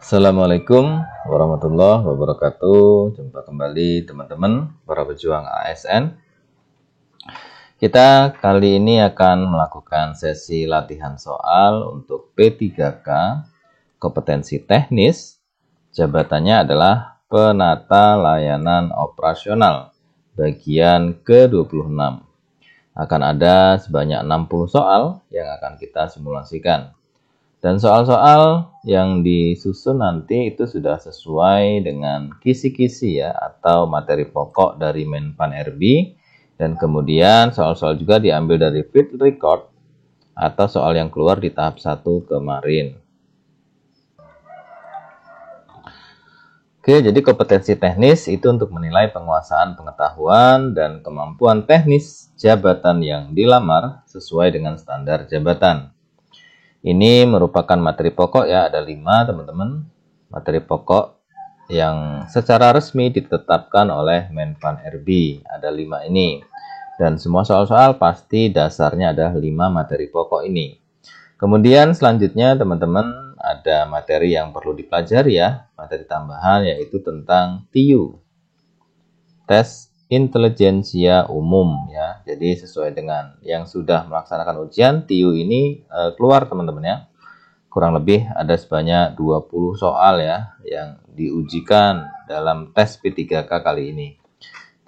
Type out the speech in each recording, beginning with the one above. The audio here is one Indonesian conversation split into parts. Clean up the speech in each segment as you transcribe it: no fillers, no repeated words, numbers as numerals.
Assalamualaikum warahmatullahi wabarakatuh. Jumpa kembali teman-teman para pejuang ASN. Kita kali ini akan melakukan sesi latihan soal untuk P3K kompetensi teknis. Jabatannya adalah penata layanan operasional bagian ke-26. Akan ada sebanyak 60 soal yang akan kita simulasikan. Dan soal-soal yang disusun nanti itu sudah sesuai dengan kisi-kisi ya, atau materi pokok dari Menpan RB. Dan kemudian soal-soal juga diambil dari field record atau soal yang keluar di tahap 1 kemarin. Oke, jadi kompetensi teknis itu untuk menilai penguasaan pengetahuan dan kemampuan teknis jabatan yang dilamar sesuai dengan standar jabatan. Ini merupakan materi pokok ya, ada 5 teman-teman. Materi pokok yang secara resmi ditetapkan oleh Menpan RB. Ada 5 ini. Dan semua soal-soal pasti dasarnya ada 5 materi pokok ini. Kemudian selanjutnya teman-teman ada materi yang perlu dipelajari ya. Materi tambahan yaitu tentang TIU. Tes Intelijensia Umum ya. Jadi sesuai dengan yang sudah melaksanakan ujian, TIU ini keluar teman-teman ya. Kurang lebih ada sebanyak 20 soal ya yang diujikan dalam tes P3K kali ini.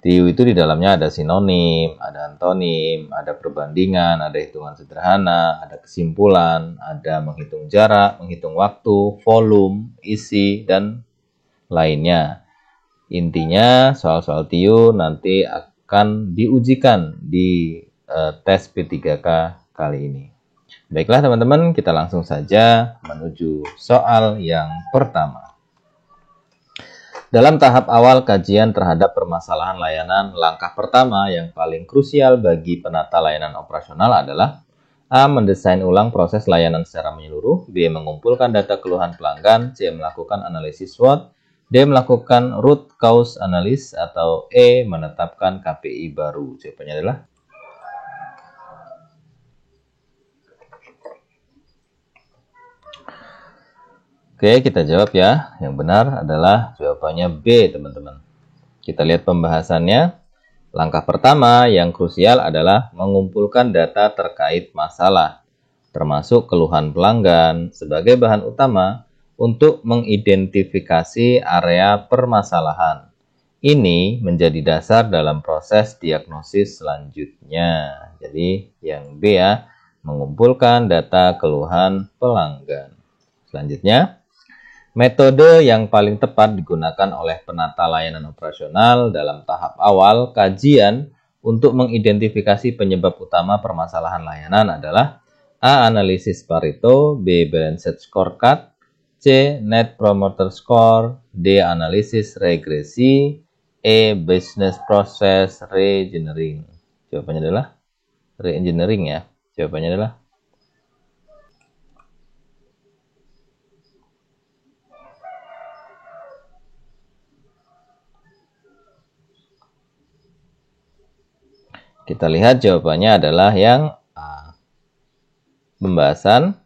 TIU itu di dalamnya ada sinonim, ada antonim, ada perbandingan, ada hitungan sederhana, ada kesimpulan, ada menghitung jarak, menghitung waktu, volume, isi, dan lainnya. Intinya soal-soal TIU nanti akan diujikan di tes P3K kali ini. Baiklah teman-teman, kita langsung saja menuju soal yang pertama. Dalam tahap awal kajian terhadap permasalahan layanan, langkah pertama yang paling krusial bagi penata layanan operasional adalah A. Mendesain ulang proses layanan secara menyeluruh, B. Mengumpulkan data keluhan pelanggan, C. Melakukan analisis SWOT, D. Melakukan root cause analysis, atau E. Menetapkan KPI baru. Jawabannya adalah Oke, kita jawab ya. Yang benar adalah jawabannya B, teman-teman. Kita lihat pembahasannya. Langkah pertama yang krusial adalah mengumpulkan data terkait masalah, termasuk keluhan pelanggan sebagai bahan utama untuk mengidentifikasi area permasalahan. Ini menjadi dasar dalam proses diagnosis selanjutnya. Jadi yang B ya, mengumpulkan data keluhan pelanggan. Selanjutnya, metode yang paling tepat digunakan oleh penata layanan operasional dalam tahap awal kajian untuk mengidentifikasi penyebab utama permasalahan layanan adalah A. Analisis Pareto, B. Balanced Scorecard, C. Net Promoter Score, D. Analisis regresi, E. Business Process Reengineering. Jawabannya adalah Reengineering ya. Jawabannya adalah kita lihat jawabannya adalah yang A. Pembahasan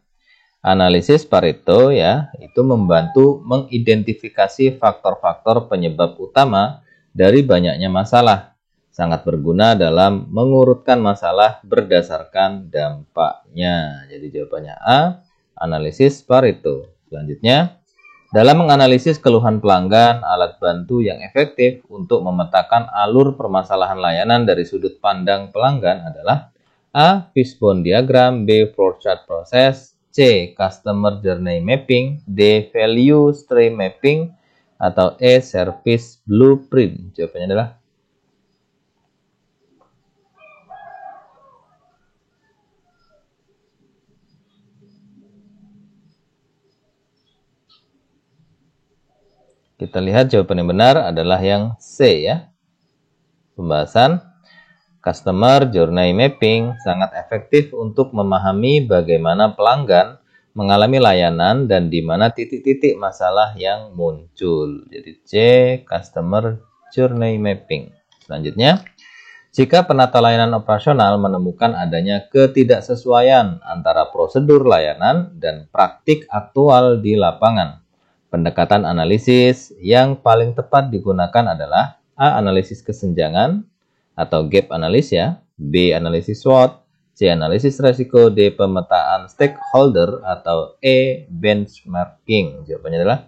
analisis Pareto ya, itu membantu mengidentifikasi faktor-faktor penyebab utama dari banyaknya masalah. Sangat berguna dalam mengurutkan masalah berdasarkan dampaknya. Jadi jawabannya A, analisis Pareto. Selanjutnya, dalam menganalisis keluhan pelanggan, alat bantu yang efektif untuk memetakan alur permasalahan layanan dari sudut pandang pelanggan adalah A. Fishbone Diagram, B. Flowchart Process, C. Customer Journey Mapping, D. Value Stream Mapping, atau E. Service Blueprint. Jawabannya adalah kita lihat jawaban yang benar adalah yang C ya. Pembahasan Customer Journey Mapping sangat efektif untuk memahami bagaimana pelanggan mengalami layanan dan di mana titik-titik masalah yang muncul. Jadi C, Customer Journey Mapping. Selanjutnya, jika penata layanan operasional menemukan adanya ketidaksesuaian antara prosedur layanan dan praktik aktual di lapangan, Pendekatan analisis yang paling tepat digunakan adalah A. Analisis kesenjangan atau gap analysis ya, B. Analisis SWOT, C. Analisis resiko, D. Pemetaan stakeholder, atau E. Benchmarking. Jawabannya adalah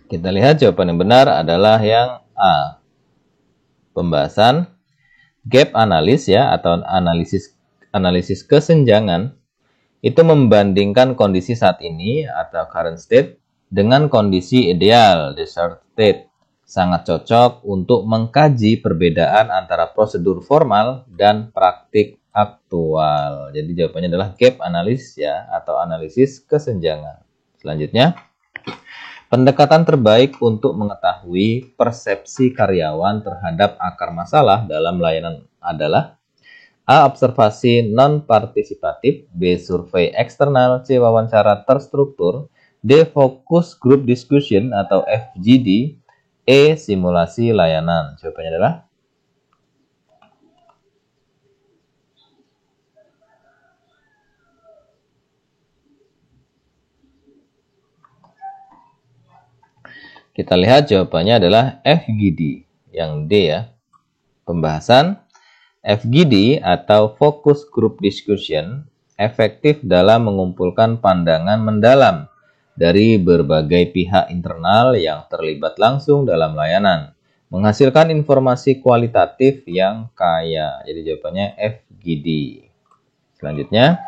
kita lihat jawaban yang benar adalah yang A. Pembahasan gap analysis ya atau analisis kesenjangan itu membandingkan kondisi saat ini atau current state dengan kondisi ideal desired state. Sangat cocok untuk mengkaji perbedaan antara prosedur formal dan praktik aktual. Jadi jawabannya adalah gap analysis ya atau analisis kesenjangan. Selanjutnya, pendekatan terbaik untuk mengetahui persepsi karyawan terhadap akar masalah dalam layanan adalah A. Observasi non-partisipatif, B. Survei eksternal, C. Wawancara terstruktur, D. Focus Group Discussion atau FGD, E. Simulasi layanan. Jawabannya adalah kita lihat jawabannya adalah FGD, yang D ya. Pembahasan FGD atau Focus Group Discussion efektif dalam mengumpulkan pandangan mendalam dari berbagai pihak internal yang terlibat langsung dalam layanan, menghasilkan informasi kualitatif yang kaya. Jadi jawabannya FGD. Selanjutnya,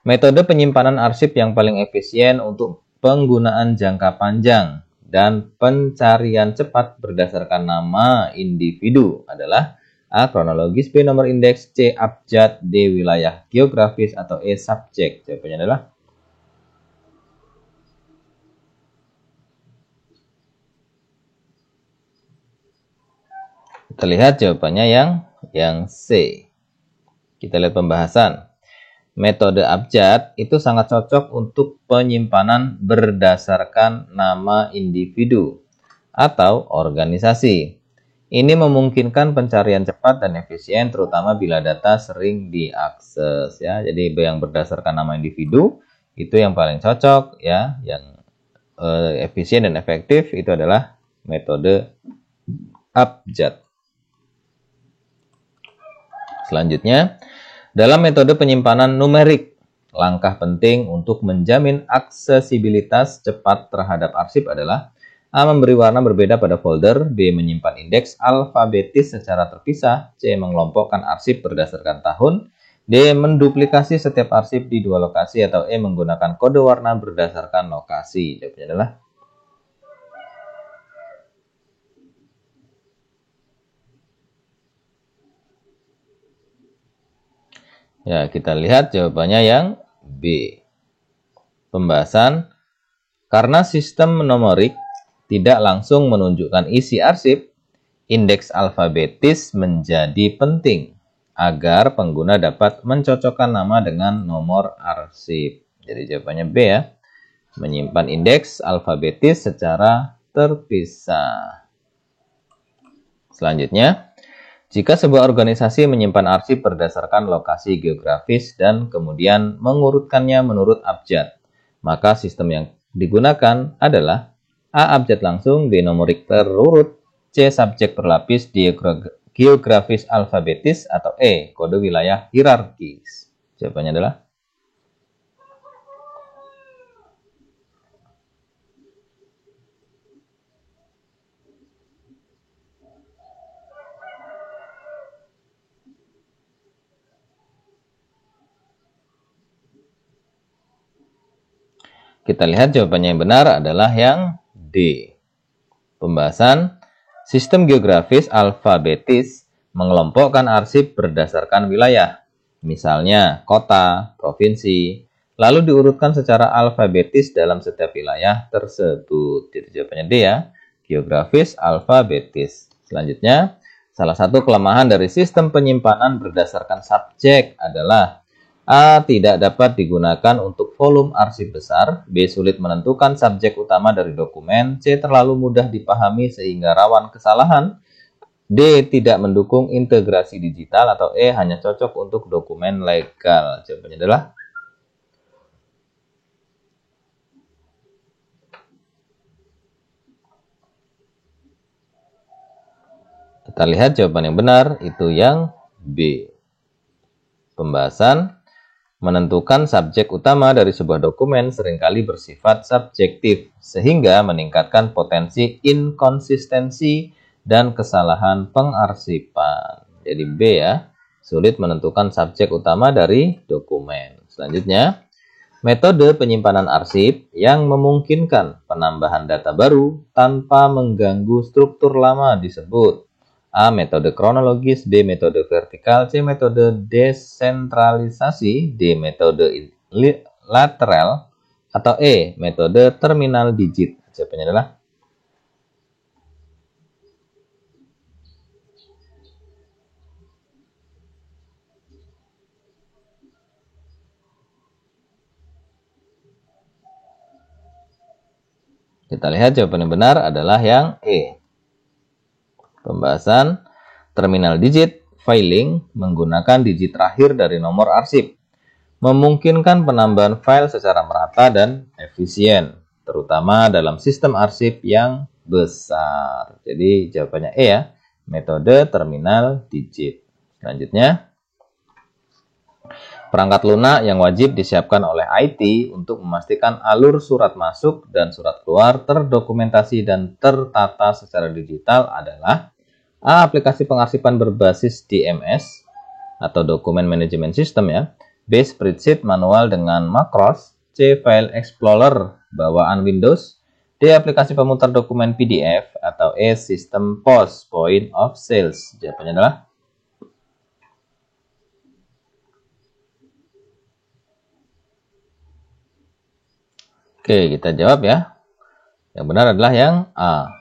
metode penyimpanan arsip yang paling efisien untuk penggunaan jangka panjang dan pencarian cepat berdasarkan nama individu adalah A. Kronologis, B. Nomor indeks, C. Abjad, D. Wilayah geografis, atau E. Subjek. Jawabannya adalah kita lihat jawabannya yang C. Kita lihat pembahasan. Metode abjad itu sangat cocok untuk penyimpanan berdasarkan nama individu atau organisasi. Ini memungkinkan pencarian cepat dan efisien terutama bila data sering diakses ya. Jadi yang berdasarkan nama individu itu yang paling cocok ya, yang efisien dan efektif itu adalah metode abjad. Selanjutnya, dalam metode penyimpanan numerik, langkah penting untuk menjamin aksesibilitas cepat terhadap arsip adalah A. Memberi warna berbeda pada folder, B. Menyimpan indeks alfabetis secara terpisah, C. Mengelompokkan arsip berdasarkan tahun, D. Menduplikasi setiap arsip di dua lokasi, atau E. Menggunakan kode warna berdasarkan lokasi. Jawabannya adalah ya, kita lihat jawabannya yang B. Pembahasan, karena sistem numerik tidak langsung menunjukkan isi arsip, indeks alfabetis menjadi penting agar pengguna dapat mencocokkan nama dengan nomor arsip. Jadi jawabannya B ya. Menyimpan indeks alfabetis secara terpisah. Selanjutnya, jika sebuah organisasi menyimpan arsip berdasarkan lokasi geografis dan kemudian mengurutkannya menurut abjad, maka sistem yang digunakan adalah A. Abjad langsung, B. Numerik terurut, C. Subjek berlapis, D. Geografis alfabetis, atau E. Kode wilayah hierarkis. Jawabannya adalah kita lihat jawabannya yang benar adalah yang D. Pembahasan, sistem geografis alfabetis mengelompokkan arsip berdasarkan wilayah. Misalnya kota, provinsi, lalu diurutkan secara alfabetis dalam setiap wilayah tersebut. Jadi jawabannya D ya, geografis alfabetis. Selanjutnya, salah satu kelemahan dari sistem penyimpanan berdasarkan subjek adalah A. Tidak dapat digunakan untuk volume arsip besar. B. Sulit menentukan subjek utama dari dokumen. C. Terlalu mudah dipahami sehingga rawan kesalahan. D. Tidak mendukung integrasi digital. Atau E. Hanya cocok untuk dokumen legal. Jawabannya adalah kita lihat jawaban yang benar itu yang B. Pembahasan menentukan subjek utama dari sebuah dokumen seringkali bersifat subjektif sehingga meningkatkan potensi inkonsistensi dan kesalahan pengarsipan. Jadi B ya, sulit menentukan subjek utama dari dokumen. Selanjutnya, metode penyimpanan arsip yang memungkinkan penambahan data baru tanpa mengganggu struktur lama disebut A. Metode kronologis, B. Metode vertikal, C. Metode desentralisasi, D. Metode lateral, atau E. Metode terminal digit. Jawabannya adalah kita lihat jawaban yang benar adalah yang E. Pembahasan terminal digit filing menggunakan digit terakhir dari nomor arsip. Memungkinkan penambahan file secara merata dan efisien, terutama dalam sistem arsip yang besar. Jadi jawabannya E ya, metode terminal digit. Selanjutnya, perangkat lunak yang wajib disiapkan oleh IT untuk memastikan alur surat masuk dan surat keluar terdokumentasi dan tertata secara digital adalah A. Aplikasi pengarsipan berbasis DMS atau Document Management System ya. B. Spreadsheet manual dengan makros. C. File Explorer bawaan Windows. D. Aplikasi pemutar dokumen PDF. Atau E. Sistem POS, Point of Sales. Jawabannya adalah Oke, kita jawab ya. Yang benar adalah yang A.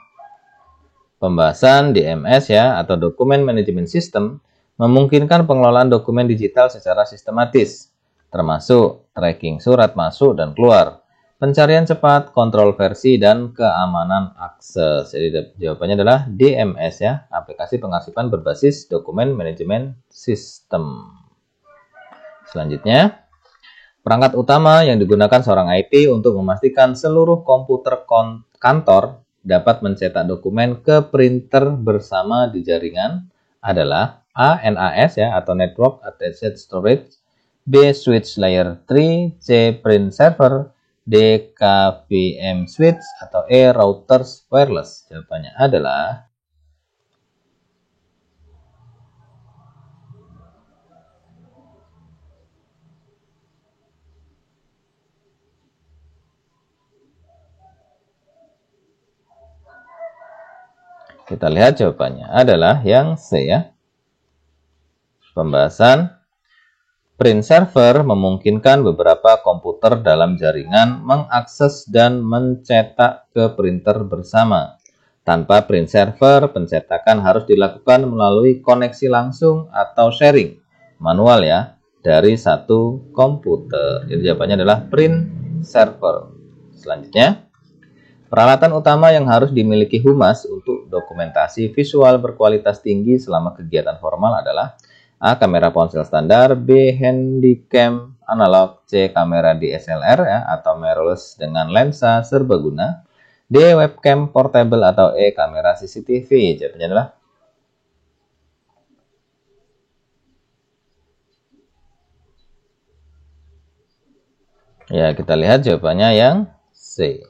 Pembahasan DMS ya atau Document Management System memungkinkan pengelolaan dokumen digital secara sistematis, termasuk tracking surat masuk dan keluar, pencarian cepat, kontrol versi, dan keamanan akses. Jadi jawabannya adalah DMS ya, aplikasi pengarsipan berbasis Document Management System. Selanjutnya, perangkat utama yang digunakan seorang IT untuk memastikan seluruh komputer kantor dapat mencetak dokumen ke printer bersama di jaringan adalah A. NAS ya atau Network Attached Storage, B. Switch Layer 3, C. Print Server, D. KVM Switch, atau E. Routers Wireless. Jawabannya adalah kita lihat jawabannya adalah yang C ya. Pembahasan print server memungkinkan beberapa komputer dalam jaringan mengakses dan mencetak ke printer bersama. Tanpa print server, pencetakan harus dilakukan melalui koneksi langsung atau sharing manual ya dari satu komputer. Jadi jawabannya adalah print server. Selanjutnya, peralatan utama yang harus dimiliki humas untuk dokumentasi visual berkualitas tinggi selama kegiatan formal adalah A. Kamera ponsel standar, B. Handycam analog, C. Kamera DSLR ya, atau mirrorless dengan lensa serbaguna, D. Webcam portable, atau E. Kamera CCTV. Jawabannya adalah ya, kita lihat jawabannya yang C.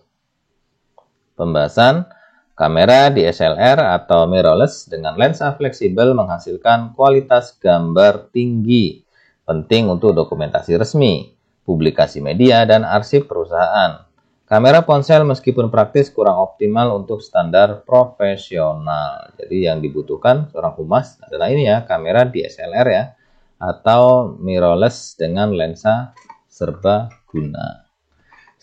Pembahasan kamera DSLR atau mirrorless dengan lensa fleksibel menghasilkan kualitas gambar tinggi, penting untuk dokumentasi resmi, publikasi media, dan arsip perusahaan. Kamera ponsel meskipun praktis kurang optimal untuk standar profesional. Jadi yang dibutuhkan seorang humas adalah ini ya, kamera DSLR ya, atau mirrorless dengan lensa serbaguna.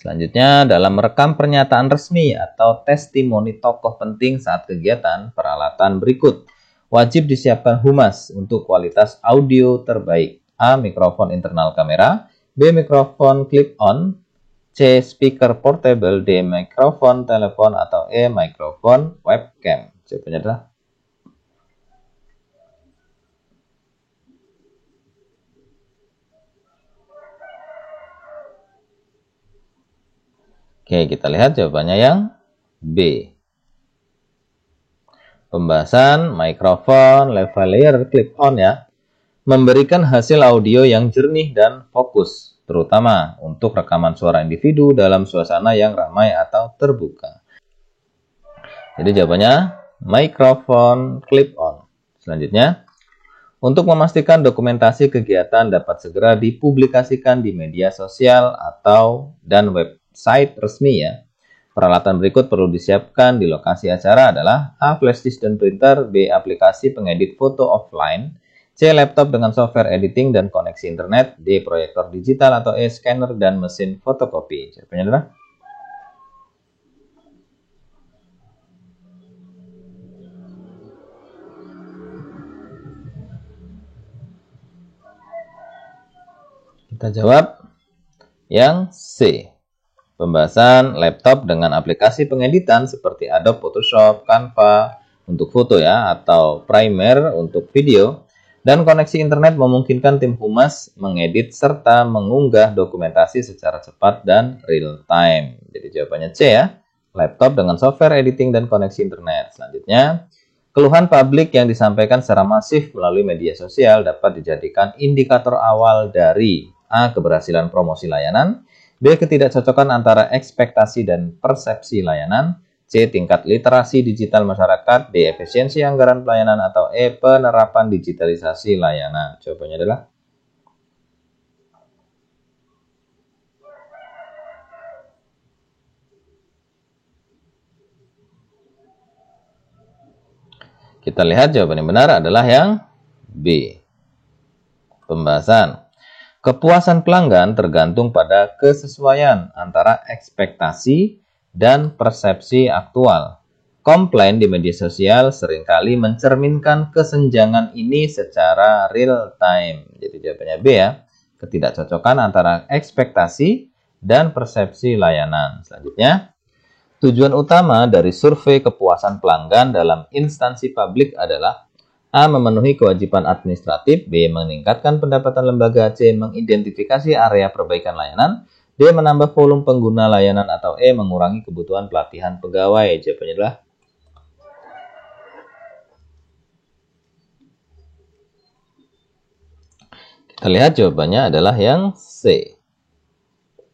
Selanjutnya, dalam merekam pernyataan resmi atau testimoni tokoh penting saat kegiatan, peralatan berikut wajib disiapkan humas untuk kualitas audio terbaik. A. Mikrofon internal kamera, B. Mikrofon clip-on, C. Speaker portable, D. Mikrofon telepon, atau E. Mikrofon webcam. Jawabannya adalah Oke, kita lihat jawabannya yang B. Pembahasan mikrofon lavalier clip-on ya, memberikan hasil audio yang jernih dan fokus, terutama untuk rekaman suara individu dalam suasana yang ramai atau terbuka. Jadi jawabannya mikrofon clip-on. Selanjutnya, untuk memastikan dokumentasi kegiatan dapat segera dipublikasikan di media sosial dan website resmi ya, peralatan berikut perlu disiapkan di lokasi acara adalah A. Flash disk dan printer, B. Aplikasi pengedit foto offline, C. Laptop dengan software editing dan koneksi internet, D. Proyektor digital, atau E. Scanner dan mesin fotokopi. Jawabannya adalah kita jawab yang C. Pembahasan laptop dengan aplikasi pengeditan seperti Adobe Photoshop, Canva untuk foto ya, atau Premiere untuk video, dan koneksi internet memungkinkan tim humas mengedit serta mengunggah dokumentasi secara cepat dan real time. Jadi jawabannya C ya, laptop dengan software editing dan koneksi internet. Selanjutnya, keluhan publik yang disampaikan secara masif melalui media sosial dapat dijadikan indikator awal dari A. Keberhasilan promosi layanan, B. Ketidakcocokan antara ekspektasi dan persepsi layanan, C. Tingkat literasi digital masyarakat, D. Efisiensi anggaran pelayanan, atau E. Penerapan digitalisasi layanan. Jawabannya adalah kita lihat jawaban yang benar adalah yang B. Pembahasan kepuasan pelanggan tergantung pada kesesuaian antara ekspektasi dan persepsi aktual. Komplain di media sosial seringkali mencerminkan kesenjangan ini secara real time. Jadi jawabannya B ya, ketidakcocokan antara ekspektasi dan persepsi layanan. Selanjutnya, tujuan utama dari survei kepuasan pelanggan dalam instansi publik adalah A. Memenuhi kewajiban administratif, B. Meningkatkan pendapatan lembaga, C. Mengidentifikasi area perbaikan layanan, D. Menambah volume pengguna layanan, atau E. Mengurangi kebutuhan pelatihan pegawai. Jawabannya adalah kita lihat jawabannya adalah yang C.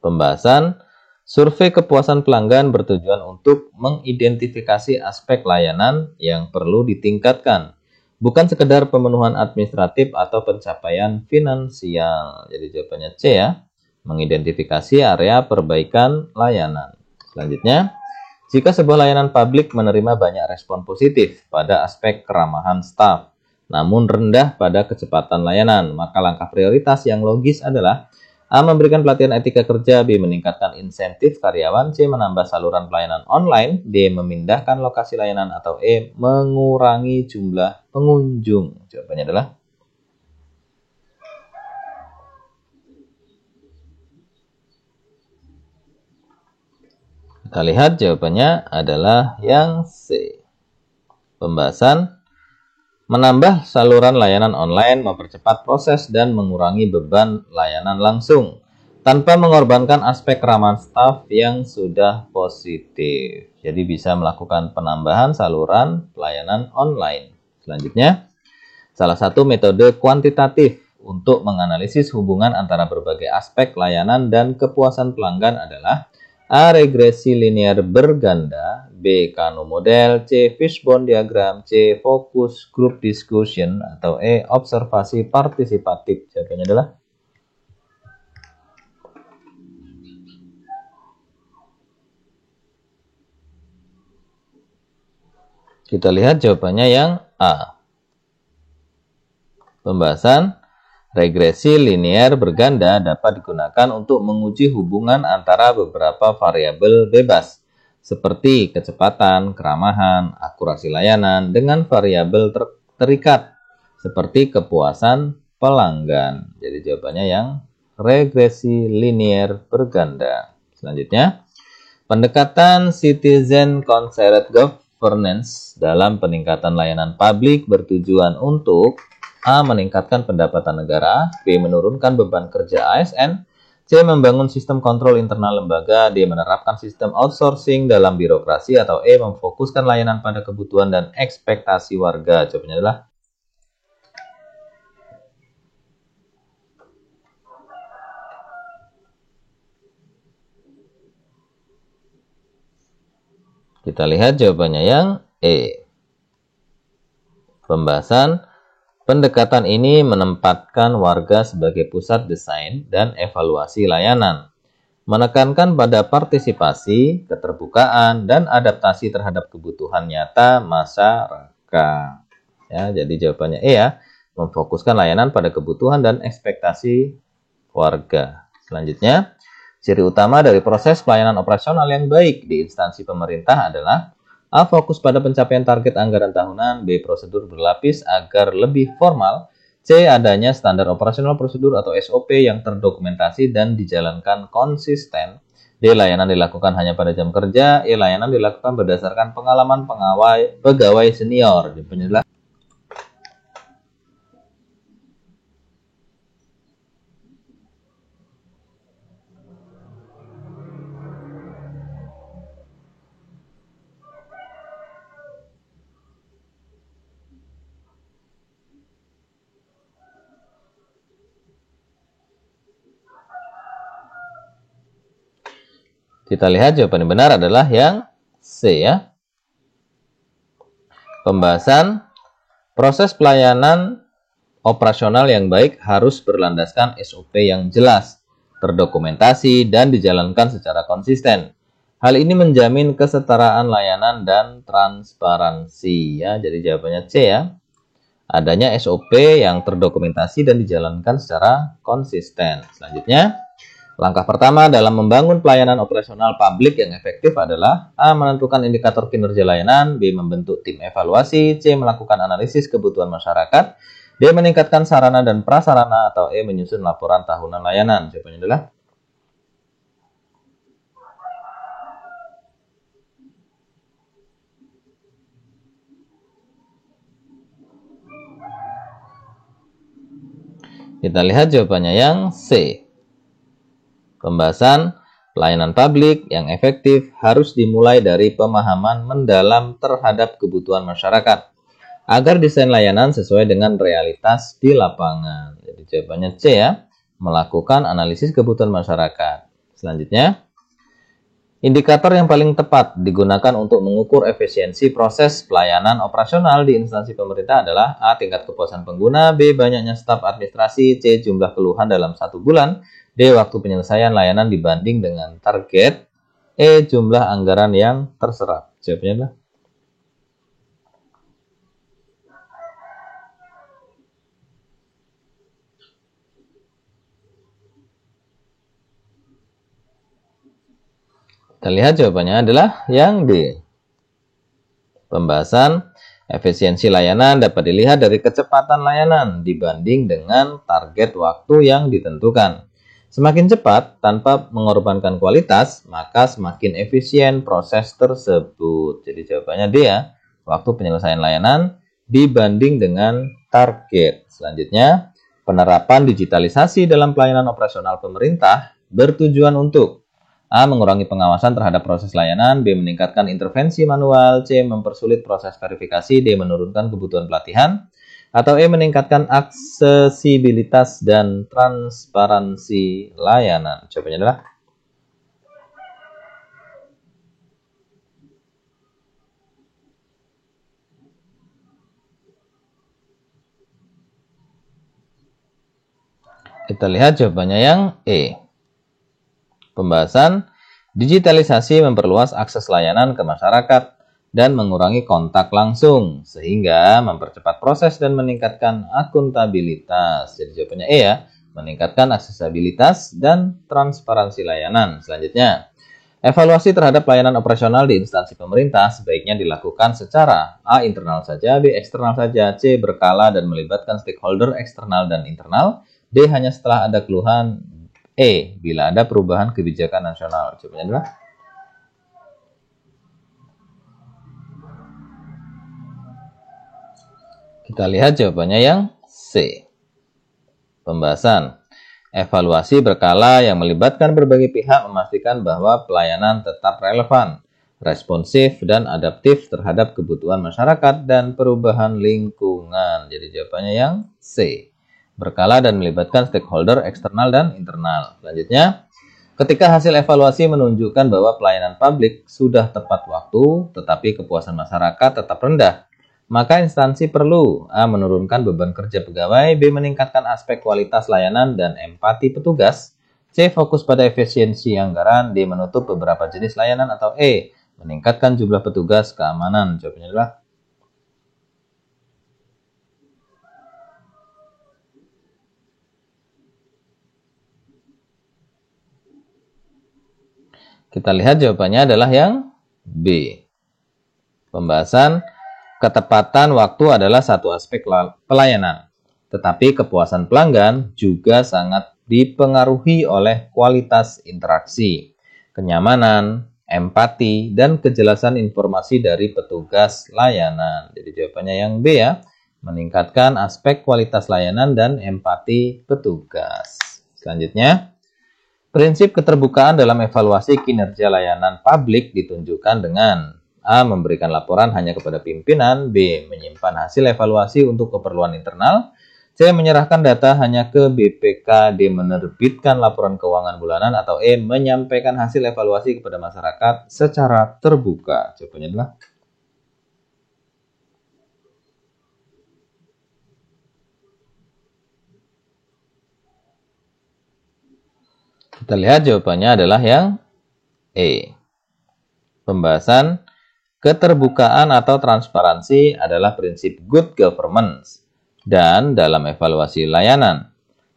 Pembahasan survei kepuasan pelanggan bertujuan untuk mengidentifikasi aspek layanan yang perlu ditingkatkan, bukan sekedar pemenuhan administratif atau pencapaian finansial. Jadi jawabannya C ya, mengidentifikasi area perbaikan layanan. Selanjutnya, jika sebuah layanan publik menerima banyak respon positif pada aspek keramahan staf, namun rendah pada kecepatan layanan, maka langkah prioritas yang logis adalah A. Memberikan pelatihan etika kerja, B. Meningkatkan insentif karyawan, C. Menambah saluran pelayanan online, D. Memindahkan lokasi layanan, atau E. Mengurangi jumlah pengunjung. Jawabannya adalah kita lihat jawabannya adalah yang C. Pembahasan menambah saluran layanan online, mempercepat proses dan mengurangi beban layanan langsung tanpa mengorbankan aspek keramahan staf yang sudah positif. Jadi bisa melakukan penambahan saluran pelayanan online. Selanjutnya, salah satu metode kuantitatif untuk menganalisis hubungan antara berbagai aspek layanan dan kepuasan pelanggan adalah A. Regresi linear berganda, B. Kano model, C. Fishbone diagram, C. Focus group discussion, atau E. Observasi partisipatif. Jawabannya adalah kita lihat jawabannya yang A. Pembahasan regresi linear berganda dapat digunakan untuk menguji hubungan antara beberapa variabel bebas, seperti kecepatan, keramahan, akurasi layanan, dengan variabel terikat, seperti kepuasan pelanggan. Jadi jawabannya yang regresi linier berganda. Selanjutnya, pendekatan citizen-centered governance dalam peningkatan layanan publik bertujuan untuk A. Meningkatkan pendapatan negara, B. Menurunkan beban kerja ASN, C. Membangun sistem kontrol internal lembaga, D. Menerapkan sistem outsourcing dalam birokrasi, atau E. Memfokuskan layanan pada kebutuhan dan ekspektasi warga. Jawabannya adalah kita lihat jawabannya yang E. Pembahasan pendekatan ini menempatkan warga sebagai pusat desain dan evaluasi layanan, menekankan pada partisipasi, keterbukaan, dan adaptasi terhadap kebutuhan nyata masyarakat. Ya, jadi jawabannya E ya, memfokuskan layanan pada kebutuhan dan ekspektasi warga. Selanjutnya, ciri utama dari proses pelayanan operasional yang baik di instansi pemerintah adalah A. Fokus pada pencapaian target anggaran tahunan, B. Prosedur berlapis agar lebih formal, C. Adanya standar operasional prosedur atau SOP yang terdokumentasi dan dijalankan konsisten, D. Layanan dilakukan hanya pada jam kerja, E. Layanan dilakukan berdasarkan pengalaman pegawai senior. Penjelasan kita lihat jawaban yang benar adalah yang C ya. Pembahasan proses pelayanan operasional yang baik harus berlandaskan SOP yang jelas, terdokumentasi, dan dijalankan secara konsisten. Hal ini menjamin kesetaraan layanan dan transparansi ya. Jadi jawabannya C ya. Adanya SOP yang terdokumentasi dan dijalankan secara konsisten. Selanjutnya, langkah pertama dalam membangun pelayanan operasional publik yang efektif adalah A. Menentukan indikator kinerja layanan, B. Membentuk tim evaluasi, C. Melakukan analisis kebutuhan masyarakat, D. Meningkatkan sarana dan prasarana, atau E. Menyusun laporan tahunan layanan. Jawabannya adalah kita lihat jawabannya yang C. Pembahasan pelayanan publik yang efektif harus dimulai dari pemahaman mendalam terhadap kebutuhan masyarakat agar desain layanan sesuai dengan realitas di lapangan. Jadi jawabannya C ya, melakukan analisis kebutuhan masyarakat. Selanjutnya, indikator yang paling tepat digunakan untuk mengukur efisiensi proses pelayanan operasional di instansi pemerintah adalah A. Tingkat kepuasan pengguna, B. Banyaknya staf administrasi, C. Jumlah keluhan dalam 1 bulan, D. Waktu penyelesaian layanan dibanding dengan target, E. Jumlah anggaran yang terserap. Jawabannya adalah kita lihat jawabannya adalah yang D. Pembahasan efisiensi layanan dapat dilihat dari kecepatan layanan dibanding dengan target waktu yang ditentukan. Semakin cepat tanpa mengorbankan kualitas, maka semakin efisien proses tersebut. Jadi jawabannya D ya, waktu penyelesaian layanan dibanding dengan target. Selanjutnya, penerapan digitalisasi dalam pelayanan operasional pemerintah bertujuan untuk A. Mengurangi pengawasan terhadap proses layanan, B. Meningkatkan intervensi manual, C. Mempersulit proses verifikasi, D. Menurunkan kebutuhan pelatihan, atau E. Meningkatkan aksesibilitas dan transparansi layanan. Jawabannya adalah kita lihat jawabannya yang E. Pembahasan digitalisasi memperluas akses layanan ke masyarakat dan mengurangi kontak langsung sehingga mempercepat proses dan meningkatkan akuntabilitas. Jadi jawabannya E ya, meningkatkan aksesibilitas dan transparansi layanan. Selanjutnya, Evaluasi terhadap pelayanan operasional di instansi pemerintah sebaiknya dilakukan secara A. internal saja, B. eksternal saja, C. berkala dan melibatkan stakeholder eksternal dan internal, D. hanya setelah ada keluhan, E. bila ada perubahan kebijakan nasional. Jawabannya adalah kita lihat jawabannya yang C. Pembahasan. Evaluasi berkala yang melibatkan berbagai pihak memastikan bahwa pelayanan tetap relevan, responsif, dan adaptif terhadap kebutuhan masyarakat dan perubahan lingkungan. Jadi jawabannya yang C. Berkala dan melibatkan stakeholder eksternal dan internal. Selanjutnya, ketika hasil evaluasi menunjukkan bahwa pelayanan publik sudah tepat waktu, tetapi kepuasan masyarakat tetap rendah, maka instansi perlu A. menurunkan beban kerja pegawai, B. meningkatkan aspek kualitas layanan dan empati petugas, C. fokus pada efisiensi anggaran, D. menutup beberapa jenis layanan, atau E. meningkatkan jumlah petugas keamanan. Jawabannya adalah kita lihat jawabannya adalah yang B. Pembahasan. Ketepatan waktu adalah satu aspek pelayanan, tetapi kepuasan pelanggan juga sangat dipengaruhi oleh kualitas interaksi, kenyamanan, empati, dan kejelasan informasi dari petugas layanan. Jadi jawabannya yang B ya, meningkatkan aspek kualitas layanan dan empati petugas. Selanjutnya, prinsip keterbukaan dalam evaluasi kinerja layanan publik ditunjukkan dengan A. memberikan laporan hanya kepada pimpinan, B. menyimpan hasil evaluasi untuk keperluan internal, C. menyerahkan data hanya ke BPK, D. menerbitkan laporan keuangan bulanan, atau E. menyampaikan hasil evaluasi kepada masyarakat secara terbuka. Jawabannya adalah kita lihat jawabannya adalah yang E. Pembahasan. Keterbukaan atau transparansi adalah prinsip good governance dan dalam evaluasi layanan.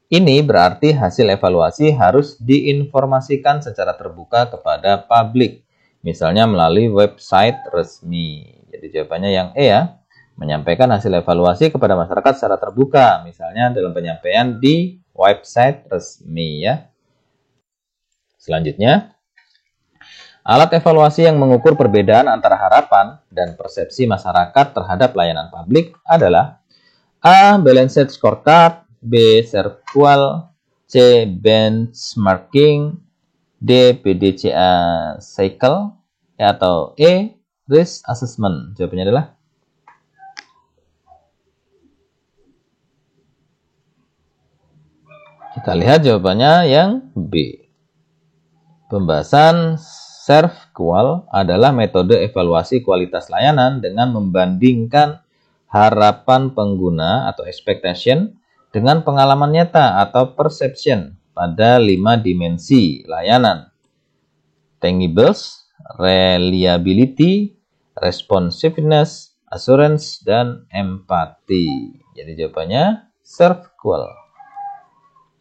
Ini berarti hasil evaluasi harus diinformasikan secara terbuka kepada publik, misalnya melalui website resmi. Jadi jawabannya yang E ya, menyampaikan hasil evaluasi kepada masyarakat secara terbuka, misalnya dalam penyampaian di website resmi ya. Selanjutnya, alat evaluasi yang mengukur perbedaan antara harapan dan persepsi masyarakat terhadap layanan publik adalah A. Balanced Scorecard, B. Serqual, C. Benchmarking, D. PDCA Cycle, atau E. Risk Assessment. Jawabannya adalah kita lihat jawabannya yang B. Pembahasan Serqual adalah metode evaluasi kualitas layanan dengan membandingkan harapan pengguna atau expectation dengan pengalaman nyata atau perception pada 5 dimensi layanan. Tangibles, reliability, responsiveness, assurance, dan empathy. Jadi jawabannya Serqual.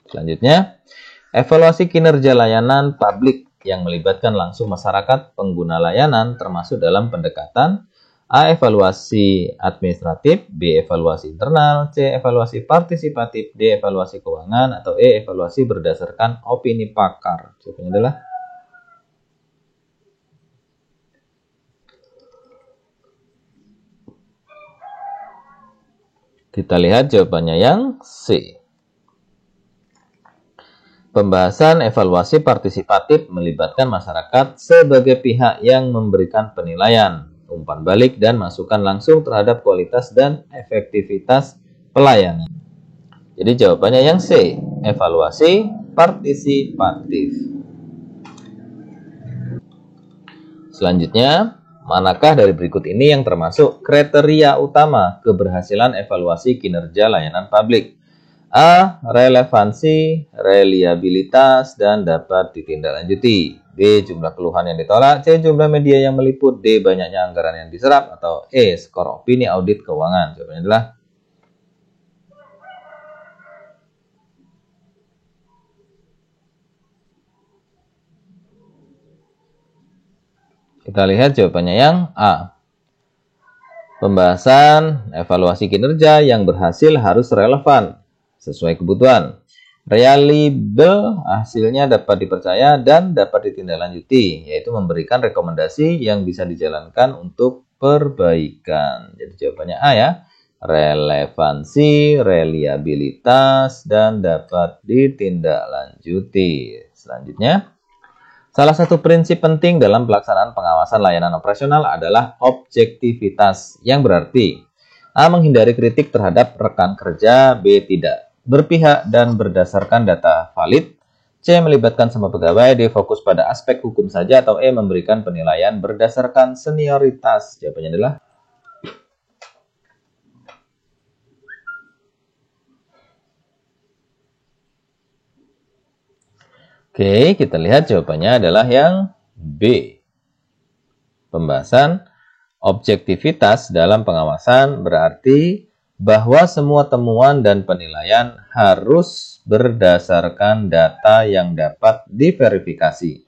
Selanjutnya, evaluasi kinerja layanan publik yang melibatkan langsung masyarakat pengguna layanan termasuk dalam pendekatan A. Evaluasi administratif, B. Evaluasi internal, C. Evaluasi partisipatif, D. Evaluasi keuangan, atau E. Evaluasi berdasarkan opini pakar. Jawabannya adalah kita lihat jawabannya yang C. Pembahasan evaluasi partisipatif melibatkan masyarakat sebagai pihak yang memberikan penilaian, umpan balik, dan masukan langsung terhadap kualitas dan efektivitas pelayanan. Jadi jawabannya yang C, evaluasi partisipatif. Selanjutnya, manakah dari berikut ini yang termasuk kriteria utama keberhasilan evaluasi kinerja layanan publik? A. Relevansi, reliabilitas, dan dapat ditindaklanjuti. B. Jumlah keluhan yang ditolak. C. Jumlah media yang meliput. D. Banyaknya anggaran yang diserap. Atau E. Skor opini audit keuangan. Jawabannya adalah Kita lihat jawabannya yang A. Pembahasan evaluasi kinerja yang berhasil harus relevan sesuai kebutuhan. Reliable, hasilnya dapat dipercaya dan dapat ditindaklanjuti, yaitu memberikan rekomendasi yang bisa dijalankan untuk perbaikan. Jadi jawabannya A ya. Relevansi, reliabilitas, dan dapat ditindaklanjuti. Selanjutnya, salah satu prinsip penting dalam pelaksanaan pengawasan layanan operasional adalah objektivitas, yang berarti A. menghindari kritik terhadap rekan kerja, B. tidak berpihak dan berdasarkan data valid, C. melibatkan semua pegawai, D. fokus pada aspek hukum saja, atau E. memberikan penilaian berdasarkan senioritas. Jawabannya adalah Oke, kita lihat jawabannya adalah yang B. Pembahasan objektivitas dalam pengawasan berarti bahwa semua temuan dan penilaian harus berdasarkan data yang dapat diverifikasi,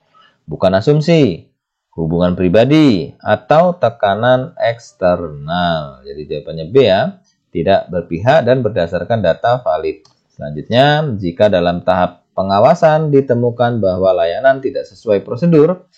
bukan asumsi, hubungan pribadi, atau tekanan eksternal. Jadi jawabannya B ya, tidak berpihak dan berdasarkan data valid. Selanjutnya, jika dalam tahap pengawasan ditemukan bahwa layanan tidak sesuai prosedur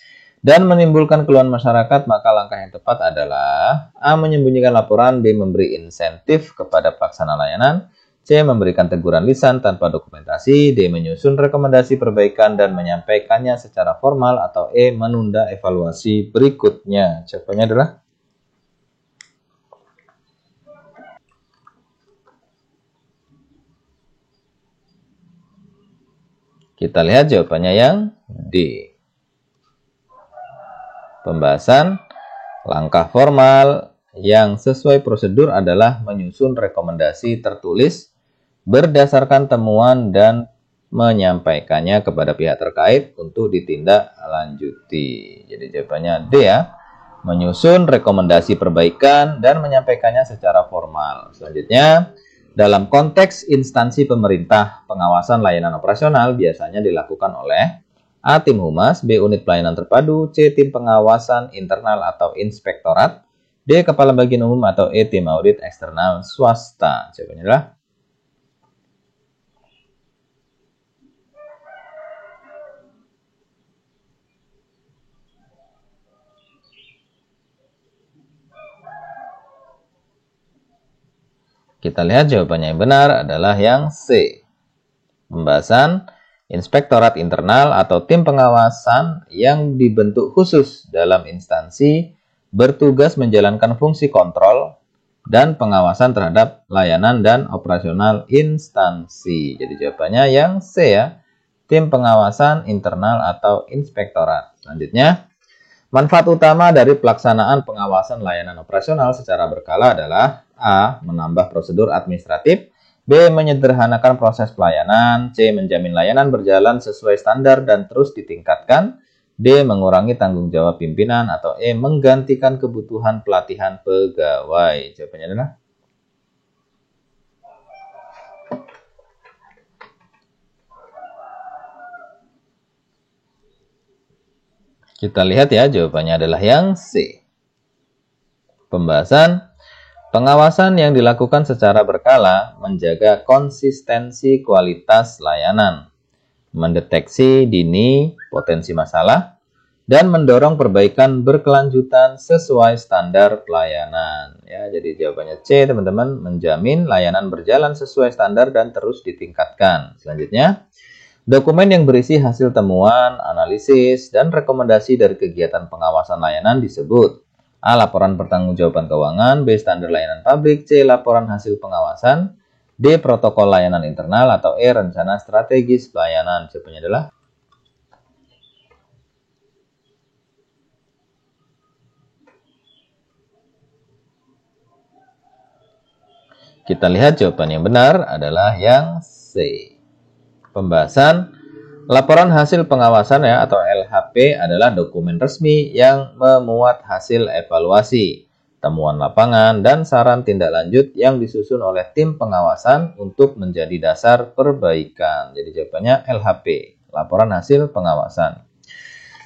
dan menimbulkan keluhan masyarakat, maka langkah yang tepat adalah A. menyembunyikan laporan, B. memberi insentif kepada pelaksana layanan, C. memberikan teguran lisan tanpa dokumentasi, D. menyusun rekomendasi perbaikan dan menyampaikannya secara formal, atau E. menunda evaluasi berikutnya. Jawabannya adalah kita lihat jawabannya yang D. Pembahasan langkah formal yang sesuai prosedur adalah menyusun rekomendasi tertulis berdasarkan temuan dan menyampaikannya kepada pihak terkait untuk ditindaklanjuti. Jadi jawabannya D ya. Menyusun rekomendasi perbaikan dan menyampaikannya secara formal. Selanjutnya, dalam konteks instansi pemerintah, pengawasan layanan operasional biasanya dilakukan oleh A. Tim Humas, B. Unit Pelayanan Terpadu, C. Tim Pengawasan Internal atau Inspektorat, D. Kepala Bagian Umum, atau E. Tim Audit Eksternal Swasta. Jawabannya adalah kita lihat jawabannya yang benar adalah yang C. Pembahasan Inspektorat Internal atau tim pengawasan yang dibentuk khusus dalam instansi bertugas menjalankan fungsi kontrol dan pengawasan terhadap layanan dan operasional instansi. Jadi jawabannya yang C ya, tim pengawasan internal atau inspektorat. Selanjutnya, manfaat utama dari pelaksanaan pengawasan layanan operasional secara berkala adalah A. menambah prosedur administratif, B. menyederhanakan proses pelayanan, C. menjamin layanan berjalan sesuai standar dan terus ditingkatkan, D. mengurangi tanggung jawab pimpinan, atau E. menggantikan kebutuhan pelatihan pegawai. Jawabannya adalah kita lihat ya, jawabannya adalah yang C. Pembahasan pengawasan yang dilakukan secara berkala menjaga konsistensi kualitas layanan, mendeteksi dini potensi masalah, dan mendorong perbaikan berkelanjutan sesuai standar pelayanan. Ya, jadi jawabannya C, teman-teman, menjamin layanan berjalan sesuai standar dan terus ditingkatkan. Selanjutnya, dokumen yang berisi hasil temuan, analisis, dan rekomendasi dari kegiatan pengawasan layanan disebut A. laporan pertanggungjawaban keuangan, B. standar layanan publik, C. laporan hasil pengawasan, D. protokol layanan internal, atau E. rencana strategis pelayanan. Jawabannya adalah kita lihat jawaban yang benar adalah yang C. Pembahasan laporan hasil pengawasan ya atau LHP adalah dokumen resmi yang memuat hasil evaluasi, temuan lapangan, dan saran tindak lanjut yang disusun oleh tim pengawasan untuk menjadi dasar perbaikan. Jadi jawabannya LHP, laporan hasil pengawasan.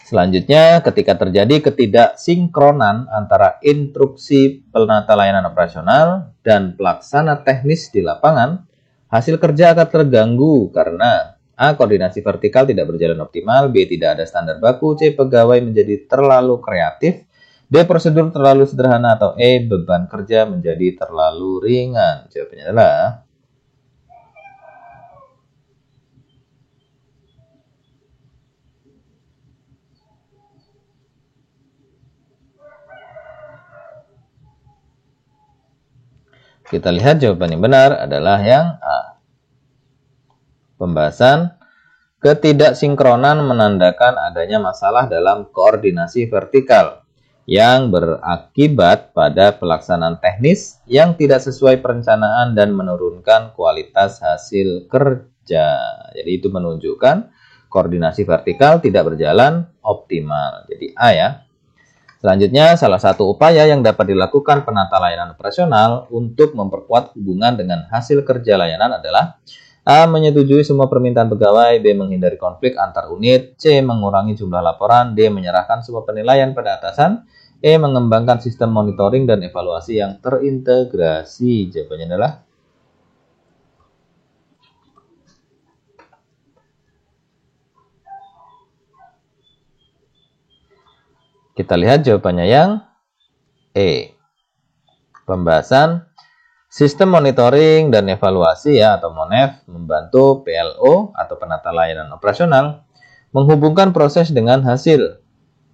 Selanjutnya, ketika terjadi ketidaksinkronan antara instruksi penata layanan operasional dan pelaksana teknis di lapangan, hasil kerja akan terganggu karena A. Koordinasi vertikal tidak berjalan optimal, B. Tidak ada standar baku, C. Pegawai menjadi terlalu kreatif, D. Prosedur terlalu sederhana, atau E. Beban kerja menjadi terlalu ringan. Jawabannya adalah kita lihat jawaban yang benar adalah yang A. Pembahasan ketidaksinkronan menandakan adanya masalah dalam koordinasi vertikal yang berakibat pada pelaksanaan teknis yang tidak sesuai perencanaan dan menurunkan kualitas hasil kerja. Jadi itu menunjukkan koordinasi vertikal tidak berjalan optimal. Jadi A ya. Selanjutnya, salah satu upaya yang dapat dilakukan penata layanan operasional untuk memperkuat hubungan dengan hasil kerja layanan adalah A. Menyetujui semua permintaan pegawai, B. Menghindari konflik antar unit, C. Mengurangi jumlah laporan, D. Menyerahkan semua penilaian pada atasan, E. Mengembangkan sistem monitoring dan evaluasi yang terintegrasi. Jawabannya adalah kita lihat jawabannya yang E. Pembahasan sistem monitoring dan evaluasi ya atau MONEV membantu PLO atau penata layanan operasional menghubungkan proses dengan hasil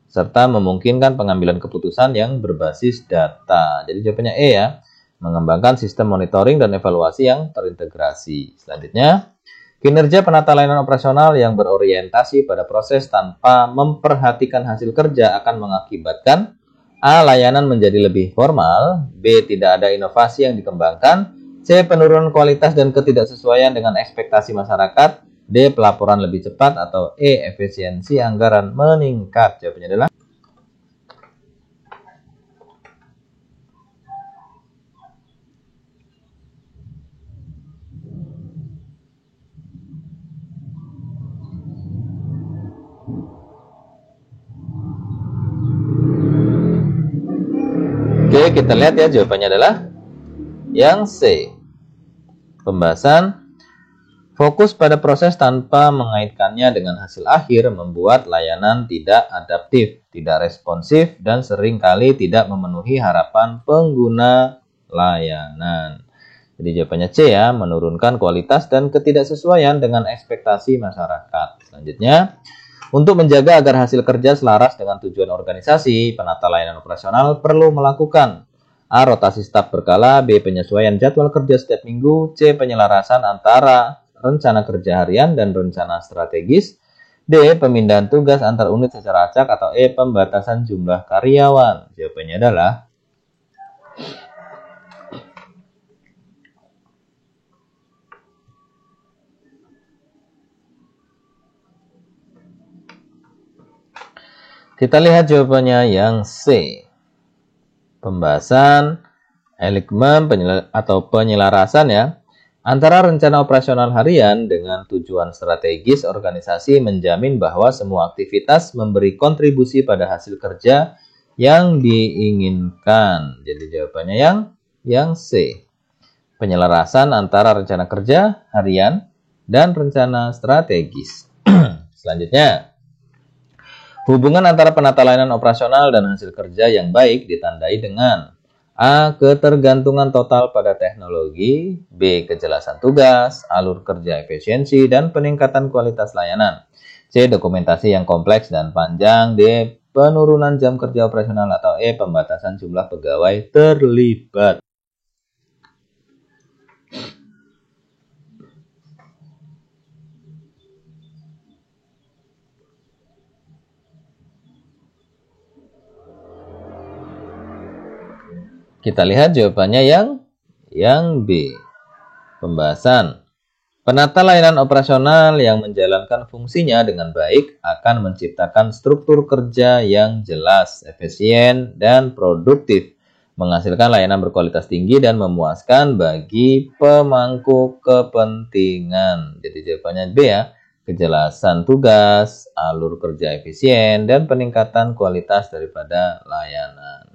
serta memungkinkan pengambilan keputusan yang berbasis data. Jadi jawabannya E ya, mengembangkan sistem monitoring dan evaluasi yang terintegrasi. Selanjutnya, kinerja penata layanan operasional yang berorientasi pada proses tanpa memperhatikan hasil kerja akan mengakibatkan A. Layanan menjadi lebih formal, B. Tidak ada inovasi yang dikembangkan, C. Penurunan kualitas dan ketidaksesuaian dengan ekspektasi masyarakat, D. Pelaporan lebih cepat, atau E. Efisiensi anggaran meningkat. Jawabannya adalah Oke, kita lihat ya jawabannya adalah yang C. Pembahasan fokus pada proses tanpa mengaitkannya dengan hasil akhir membuat layanan tidak adaptif, tidak responsif, dan seringkali tidak memenuhi harapan pengguna layanan. Jadi jawabannya C ya, menurunkan kualitas dan ketidaksesuaian dengan ekspektasi masyarakat. Selanjutnya, untuk menjaga agar hasil kerja selaras dengan tujuan organisasi, penata layanan operasional perlu melakukan A. Rotasi staf berkala, B. Penyesuaian jadwal kerja setiap minggu, C. Penyelarasan antara rencana kerja harian dan rencana strategis, D. Pemindahan tugas antar unit secara acak, atau E. Pembatasan jumlah karyawan. Jawabannya adalah kita lihat jawabannya yang C. Pembahasan alignment atau penyelarasan ya antara rencana operasional harian dengan tujuan strategis organisasi menjamin bahwa semua aktivitas memberi kontribusi pada hasil kerja yang diinginkan. Jadi jawabannya yang C. Penyelarasan antara rencana kerja harian dan rencana strategis. Selanjutnya, hubungan antara penata layanan operasional dan hasil kerja yang baik ditandai dengan A. Ketergantungan total pada teknologi, B. Kejelasan tugas, alur kerja efisiensi, dan peningkatan kualitas layanan, C. Dokumentasi yang kompleks dan panjang, D. Penurunan jam kerja operasional, atau E. Pembatasan jumlah pegawai terlibat. Kita lihat jawabannya yang B. Pembahasan penata layanan operasional yang menjalankan fungsinya dengan baik akan menciptakan struktur kerja yang jelas, efisien, dan produktif, menghasilkan layanan berkualitas tinggi dan memuaskan bagi pemangku kepentingan. Jadi jawabannya B ya, kejelasan tugas, alur kerja efisien, dan peningkatan kualitas daripada layanan.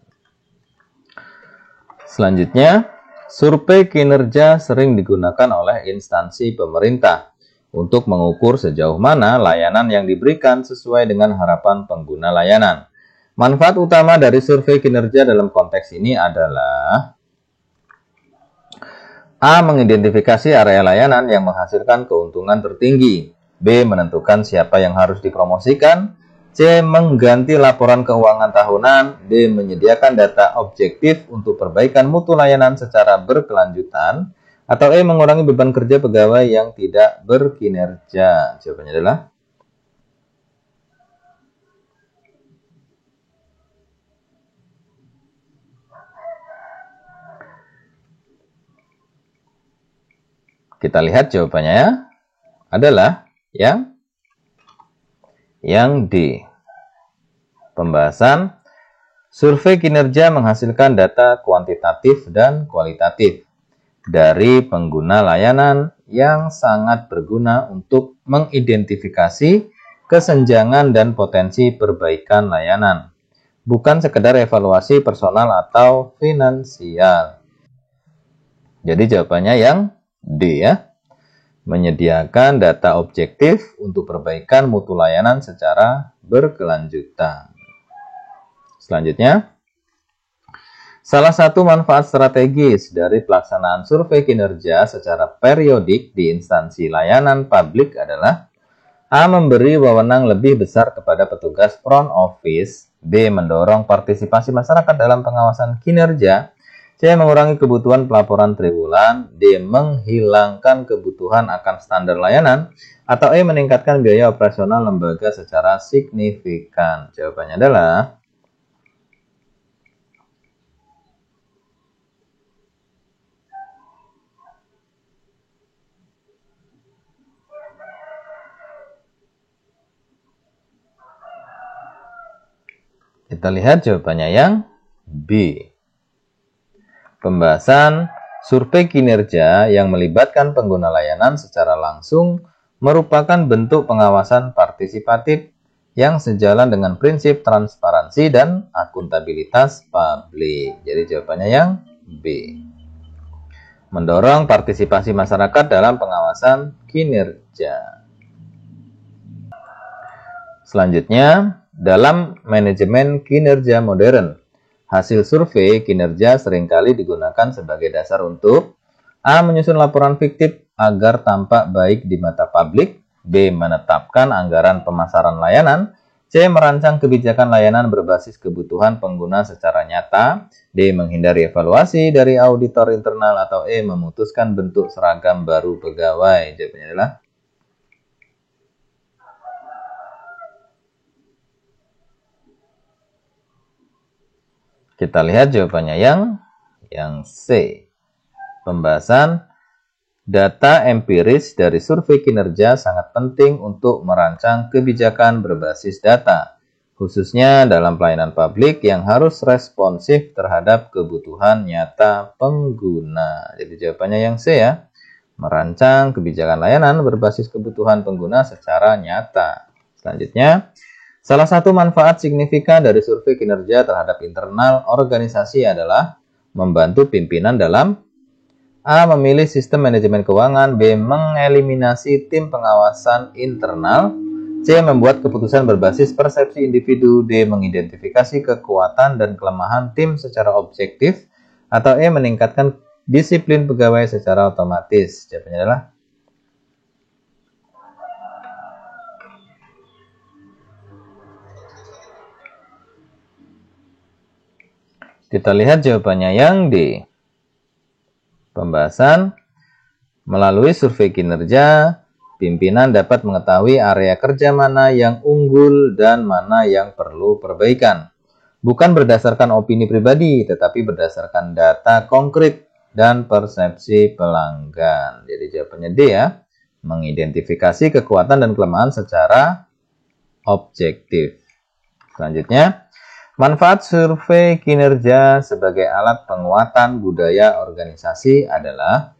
Selanjutnya, survei kinerja sering digunakan oleh instansi pemerintah untuk mengukur sejauh mana layanan yang diberikan sesuai dengan harapan pengguna layanan. Manfaat utama dari survei kinerja dalam konteks ini adalah A. Mengidentifikasi area layanan yang menghasilkan keuntungan tertinggi. B. Menentukan siapa yang harus dipromosikan. C. Mengganti laporan keuangan tahunan. D. Menyediakan data objektif untuk perbaikan mutu layanan secara berkelanjutan. Atau E. Mengurangi beban kerja pegawai yang tidak berkinerja. Jawabannya adalah kita lihat jawabannya adalah yang D. Pembahasan survei kinerja menghasilkan data kuantitatif dan kualitatif dari pengguna layanan yang sangat berguna untuk mengidentifikasi kesenjangan dan potensi perbaikan layanan, bukan sekedar evaluasi personal atau finansial. Jadi jawabannya yang D ya. Menyediakan data objektif untuk perbaikan mutu layanan secara berkelanjutan. Selanjutnya, salah satu manfaat strategis dari pelaksanaan survei kinerja secara periodik di instansi layanan publik adalah A. Memberi wewenang lebih besar kepada petugas front office. B. Mendorong partisipasi masyarakat dalam pengawasan kinerja. C. Mengurangi kebutuhan pelaporan triwulan. D. Menghilangkan kebutuhan akan standar layanan. Atau E. Meningkatkan biaya operasional lembaga secara signifikan. Jawabannya adalah kita lihat jawabannya yang B. Pembahasan survei kinerja yang melibatkan pengguna layanan secara langsung merupakan bentuk pengawasan partisipatif yang sejalan dengan prinsip transparansi dan akuntabilitas publik. Jadi jawabannya yang B. Mendorong partisipasi masyarakat dalam pengawasan kinerja. Selanjutnya, dalam manajemen kinerja modern, hasil survei kinerja seringkali digunakan sebagai dasar untuk A. Menyusun laporan fiktif agar tampak baik di mata publik. B. Menetapkan anggaran pemasaran layanan. C. Merancang kebijakan layanan berbasis kebutuhan pengguna secara nyata. D. Menghindari evaluasi dari auditor internal. Atau E. Memutuskan bentuk seragam baru pegawai. Jawabannya adalah kita lihat jawabannya yang C. Pembahasan data empiris dari survei kinerja sangat penting untuk merancang kebijakan berbasis data, khususnya dalam pelayanan publik yang harus responsif terhadap kebutuhan nyata pengguna. Jadi jawabannya yang C ya. Merancang kebijakan layanan berbasis kebutuhan pengguna secara nyata. Selanjutnya, salah satu manfaat signifikan dari survei kinerja terhadap internal organisasi adalah membantu pimpinan dalam A. Memilih sistem manajemen keuangan. B. Mengeliminasi tim pengawasan internal. C. Membuat keputusan berbasis persepsi individu. D. Mengidentifikasi kekuatan dan kelemahan tim secara objektif. Atau E. Meningkatkan disiplin pegawai secara otomatis. Jawabannya adalah kita lihat jawabannya yang D. Pembahasan melalui survei kinerja, pimpinan dapat mengetahui area kerja mana yang unggul dan mana yang perlu perbaikan. Bukan berdasarkan opini pribadi, tetapi berdasarkan data konkret dan persepsi pelanggan. Jadi jawabannya D ya. Mengidentifikasi kekuatan dan kelemahan secara objektif. Selanjutnya, manfaat survei kinerja sebagai alat penguatan budaya organisasi adalah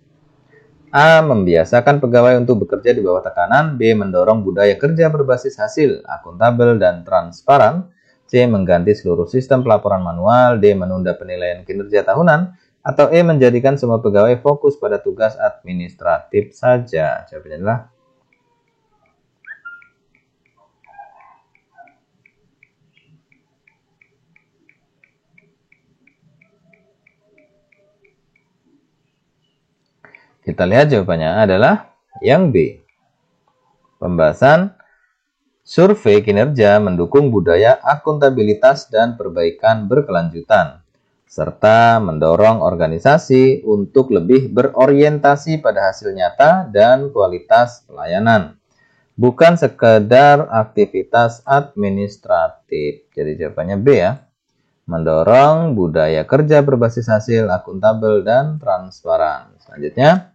A. Membiasakan pegawai untuk bekerja di bawah tekanan. B. Mendorong budaya kerja berbasis hasil, akuntabel, dan transparan. C. Mengganti seluruh sistem pelaporan manual. D. Menunda penilaian kinerja tahunan. Atau E. Menjadikan semua pegawai fokus pada tugas administratif saja. Jawabannya adalah kita lihat jawabannya adalah yang B. Pembahasan survei kinerja mendukung budaya akuntabilitas dan perbaikan berkelanjutan, serta mendorong organisasi untuk lebih berorientasi pada hasil nyata dan kualitas pelayanan, bukan sekedar aktivitas administratif. Jadi jawabannya B ya. Mendorong budaya kerja berbasis hasil, akuntabel, dan transparan. Selanjutnya,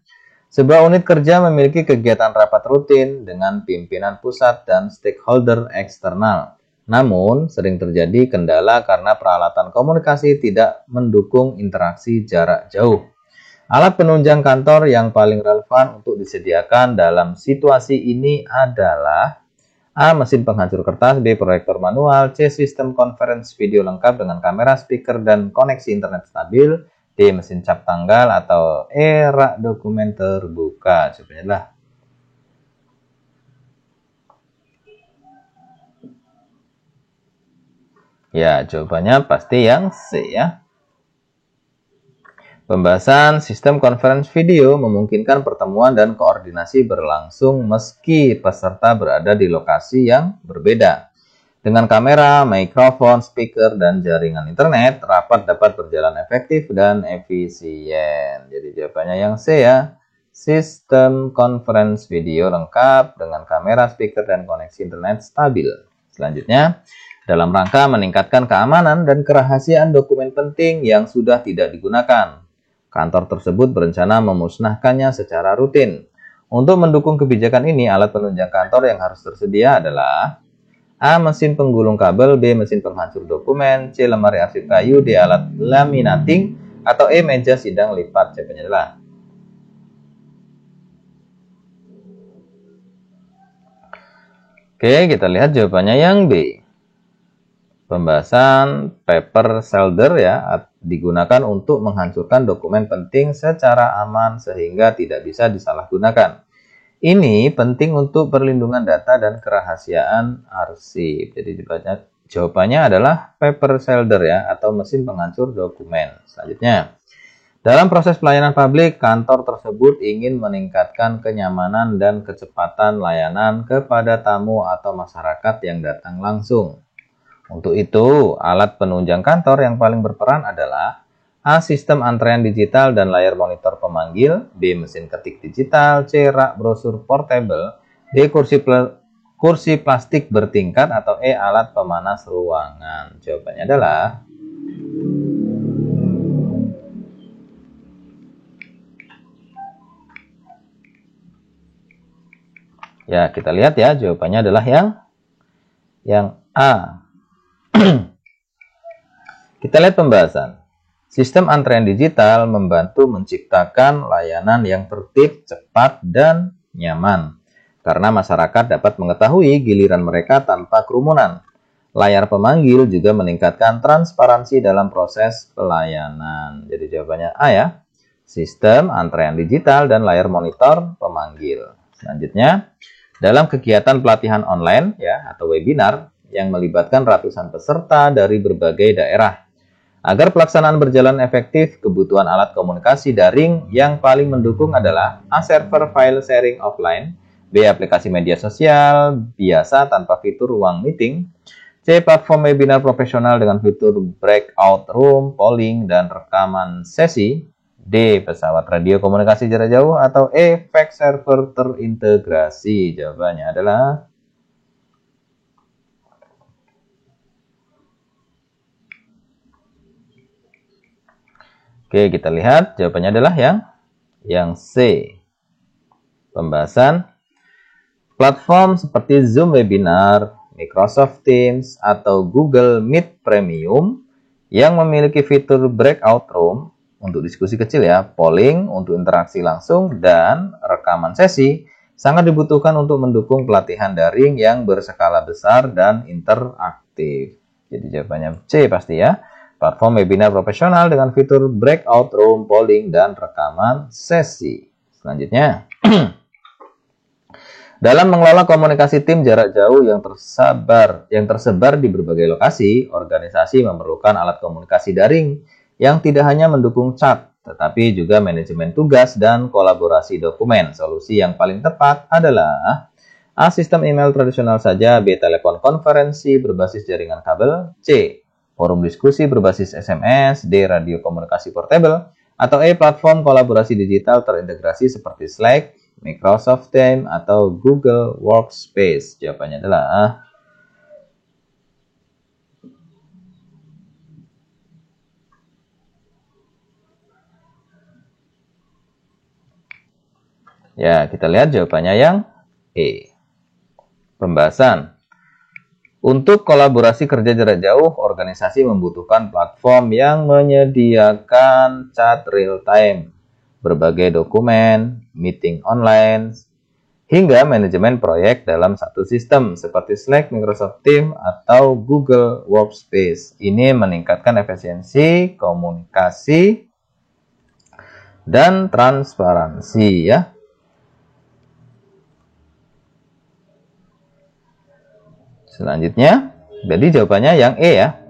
sebuah unit kerja memiliki kegiatan rapat rutin dengan pimpinan pusat dan stakeholder eksternal. Namun, sering terjadi kendala karena peralatan komunikasi tidak mendukung interaksi jarak jauh. Alat penunjang kantor yang paling relevan untuk disediakan dalam situasi ini adalah A. Mesin penghancur kertas. B. Proyektor manual. C. Sistem conference video lengkap dengan kamera, speaker, dan koneksi internet stabil. D. Mesin cap tanggal. Atau E. Rak dokumen terbuka. Jawabannya adalah ya, jawabannya pasti yang C ya. Pembahasan sistem conference video memungkinkan pertemuan dan koordinasi berlangsung meski peserta berada di lokasi yang berbeda. Dengan kamera, mikrofon, speaker, dan jaringan internet, rapat dapat berjalan efektif dan efisien. Jadi jawabannya yang C ya. Sistem conference video lengkap dengan kamera, speaker, dan koneksi internet stabil. Selanjutnya, dalam rangka meningkatkan keamanan dan kerahasiaan dokumen penting yang sudah tidak digunakan, kantor tersebut berencana memusnahkannya secara rutin. Untuk mendukung kebijakan ini, alat penunjang kantor yang harus tersedia adalah A. Mesin penggulung kabel. B. Mesin penghancur dokumen. C. Lemari arsip kayu. D. Alat laminating. Atau E. Meja sidang lipat. Jawabannya adalah Oke, kita lihat jawabannya yang B. Pembahasan paper shelter ya digunakan untuk menghancurkan dokumen penting secara aman sehingga tidak bisa disalahgunakan. Ini penting untuk perlindungan data dan kerahasiaan arsip. Jadi jawabannya adalah paper shelter ya atau mesin penghancur dokumen. Selanjutnya, dalam proses pelayanan publik, kantor tersebut ingin meningkatkan kenyamanan dan kecepatan layanan kepada tamu atau masyarakat yang datang langsung. Untuk itu, alat penunjang kantor yang paling berperan adalah A. Sistem antrean digital dan layar monitor pemanggil. B. Mesin ketik digital. C. Rak brosur portable. D. Kursi plastik bertingkat. Atau E. Alat pemanas ruangan. Jawabannya adalah ya, kita lihat ya, jawabannya adalah yang A. Kita lihat pembahasan. Sistem antrean digital membantu menciptakan layanan yang tertib, cepat, dan nyaman. Karena masyarakat dapat mengetahui giliran mereka tanpa kerumunan. Layar pemanggil juga meningkatkan transparansi dalam proses pelayanan. Jadi jawabannya A ya. Sistem antrean digital dan layar monitor pemanggil. Selanjutnya, dalam kegiatan pelatihan online ya atau webinar yang melibatkan ratusan peserta dari berbagai daerah. Agar pelaksanaan berjalan efektif, kebutuhan alat komunikasi daring yang paling mendukung adalah A. Server file sharing offline. B. Aplikasi media sosial biasa tanpa fitur ruang meeting. C. Platform webinar profesional dengan fitur breakout room, polling, dan rekaman sesi. D. Pesawat radio komunikasi jarak jauh. Atau E. Fax server terintegrasi. Jawabannya adalah Oke, kita lihat jawabannya adalah yang C. Pembahasan platform seperti Zoom Webinar, Microsoft Teams, atau Google Meet Premium yang memiliki fitur breakout room untuk diskusi kecil ya, polling untuk interaksi langsung, dan rekaman sesi sangat dibutuhkan untuk mendukung pelatihan daring yang berskala besar dan interaktif. Jadi jawabannya C pasti ya. Platform webinar profesional dengan fitur breakout room, polling, dan rekaman sesi. Selanjutnya, dalam mengelola komunikasi tim jarak jauh yang tersebar di berbagai lokasi, organisasi memerlukan alat komunikasi daring yang tidak hanya mendukung chat, tetapi juga manajemen tugas dan kolaborasi dokumen. Solusi yang paling tepat adalah A. Sistem email tradisional saja, B. Telepon konferensi berbasis jaringan kabel, C. Forum diskusi berbasis SMS, D. Radio komunikasi portable, atau E. Platform kolaborasi digital terintegrasi seperti Slack, Microsoft Teams, atau Google Workspace. Jawabannya adalah ya, kita lihat jawabannya yang E. Pembahasan. Untuk kolaborasi kerja jarak jauh, organisasi membutuhkan platform yang menyediakan chat real-time, berbagai dokumen, meeting online, hingga manajemen proyek dalam satu sistem seperti Slack, Microsoft Teams, atau Google Workspace. Ini meningkatkan efisiensi, komunikasi, dan transparansi ya. Selanjutnya, jadi jawabannya yang E ya.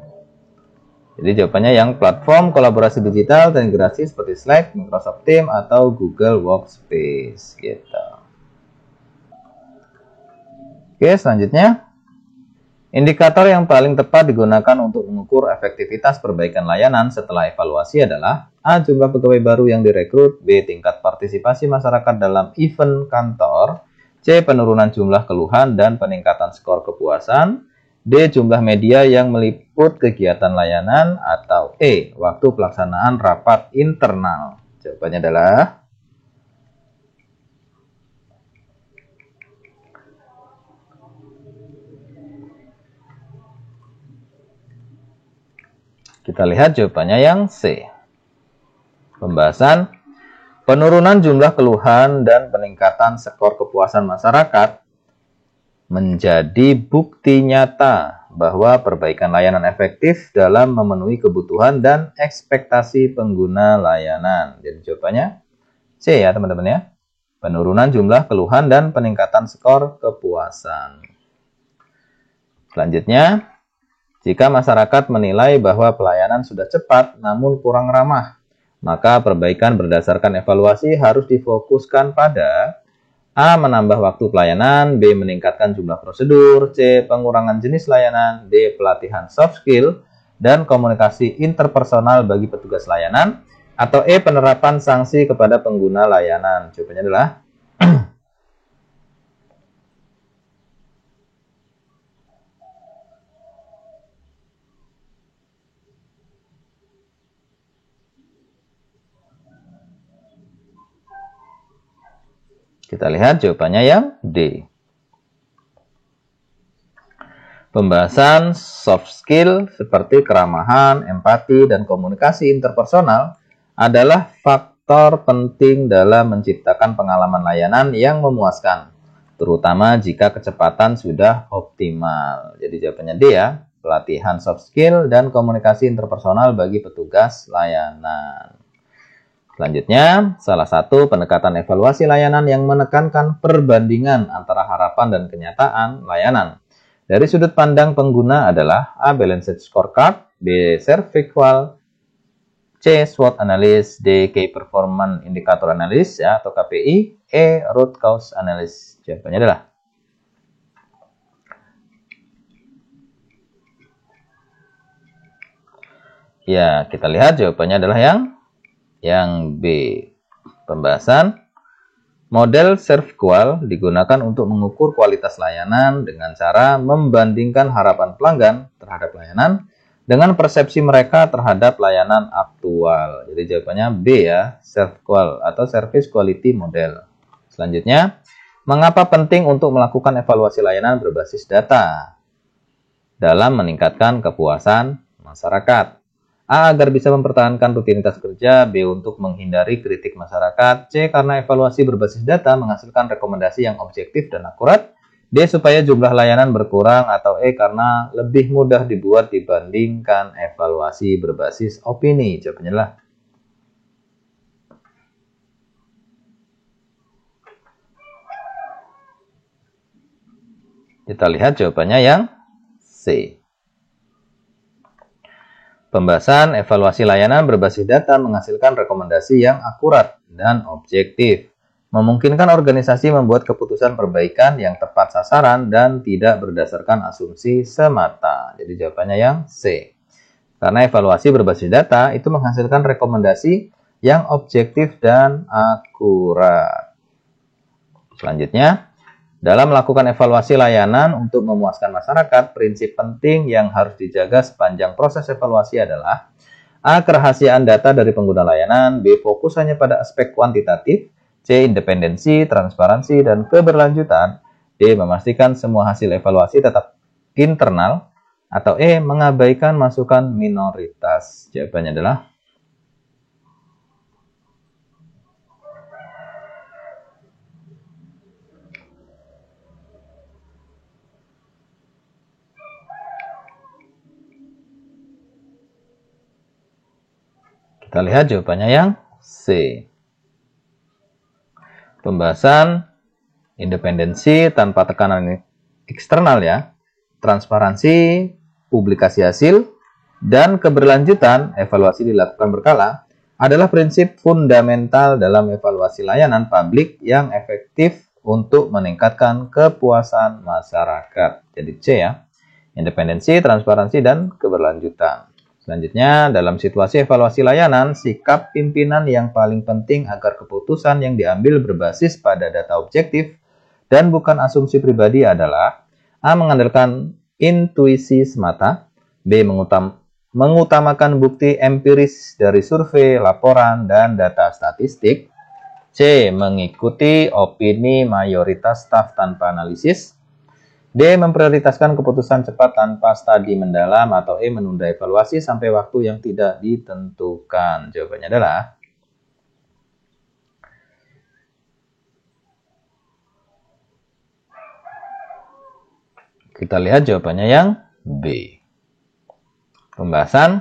Jadi jawabannya yang platform kolaborasi digital terintegrasi seperti Slack, Microsoft Teams, atau Google Workspace gitu. Oke, selanjutnya. Indikator yang paling tepat digunakan untuk mengukur efektivitas perbaikan layanan setelah evaluasi adalah A. Jumlah pegawai baru yang direkrut, B. Tingkat partisipasi masyarakat dalam event kantor, C. Penurunan jumlah keluhan dan peningkatan skor kepuasan, D. Jumlah media yang meliput kegiatan layanan, atau E. Waktu pelaksanaan rapat internal. Jawabannya adalah kita lihat jawabannya yang C. Pembahasan. Penurunan jumlah keluhan dan peningkatan skor kepuasan masyarakat menjadi bukti nyata bahwa perbaikan layanan efektif dalam memenuhi kebutuhan dan ekspektasi pengguna layanan. Jadi jawabannya C ya teman-teman ya. Penurunan jumlah keluhan dan peningkatan skor kepuasan. Selanjutnya, jika masyarakat menilai bahwa pelayanan sudah cepat namun kurang ramah, maka perbaikan berdasarkan evaluasi harus difokuskan pada A. Menambah waktu pelayanan, B. Meningkatkan jumlah prosedur, C. Pengurangan jenis layanan, D. Pelatihan soft skill dan komunikasi interpersonal bagi petugas layanan, atau E. Penerapan sanksi kepada pengguna layanan. Jawabannya adalah kita lihat jawabannya yang D. Pembahasan soft skill seperti keramahan, empati, dan komunikasi interpersonal adalah faktor penting dalam menciptakan pengalaman layanan yang memuaskan, terutama jika kecepatan sudah optimal. Jadi jawabannya D ya, pelatihan soft skill dan komunikasi interpersonal bagi petugas layanan. Selanjutnya, salah satu pendekatan evaluasi layanan yang menekankan perbandingan antara harapan dan kenyataan layanan dari sudut pandang pengguna adalah A. Balanced Scorecard, B. Cervical, C. SWOT Analysis, D. Key Performance Indicator Analysis ya, atau KPI, E. Root Cause Analysis. Jawabannya adalah ya, kita lihat jawabannya adalah yang B. Pembahasan. Model SERVQUAL digunakan untuk mengukur kualitas layanan dengan cara membandingkan harapan pelanggan terhadap layanan dengan persepsi mereka terhadap layanan aktual. Jadi jawabannya B ya, SERVQUAL atau Service Quality Model. Selanjutnya, mengapa penting untuk melakukan evaluasi layanan berbasis data dalam meningkatkan kepuasan masyarakat? A. Agar bisa mempertahankan rutinitas kerja. B. Untuk menghindari kritik masyarakat. C. Karena evaluasi berbasis data menghasilkan rekomendasi yang objektif dan akurat. D. Supaya jumlah layanan berkurang. Atau E. Karena lebih mudah dibuat dibandingkan evaluasi berbasis opini. Jawabannya adalah kita lihat jawabannya yang C. Pembahasan evaluasi layanan berbasis data menghasilkan rekomendasi yang akurat dan objektif, memungkinkan organisasi membuat keputusan perbaikan yang tepat sasaran dan tidak berdasarkan asumsi semata. Jadi jawabannya yang C. Karena evaluasi berbasis data itu menghasilkan rekomendasi yang objektif dan akurat. Selanjutnya, dalam melakukan evaluasi layanan untuk memuaskan masyarakat, prinsip penting yang harus dijaga sepanjang proses evaluasi adalah A. Kerahasiaan data dari pengguna layanan. B. Fokus hanya pada aspek kuantitatif. C. Independensi, transparansi, dan keberlanjutan. D. Memastikan semua hasil evaluasi tetap internal. Atau E. Mengabaikan masukan minoritas. Jawabannya adalah kita lihat jawabannya yang C. Pembahasan independensi tanpa tekanan eksternal ya, transparansi, publikasi hasil, dan keberlanjutan evaluasi dilakukan berkala adalah prinsip fundamental dalam evaluasi layanan publik yang efektif untuk meningkatkan kepuasan masyarakat. Jadi C ya, independensi, transparansi, dan keberlanjutan. Selanjutnya, dalam situasi evaluasi layanan, sikap pimpinan yang paling penting agar keputusan yang diambil berbasis pada data objektif dan bukan asumsi pribadi adalah A. Mengandalkan intuisi semata. B. Mengutamakan bukti empiris dari survei, laporan, dan data statistik. C. Mengikuti opini mayoritas staf tanpa analisis. D. Memprioritaskan keputusan cepat tanpa studi mendalam. Atau E. Menunda evaluasi sampai waktu yang tidak ditentukan. Jawabannya adalah kita lihat jawabannya yang B. Pembahasan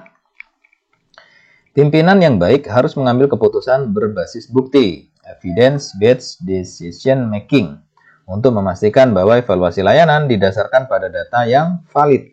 pimpinan yang baik harus mengambil keputusan berbasis bukti, evidence-based decision making, untuk memastikan bahwa evaluasi layanan didasarkan pada data yang valid,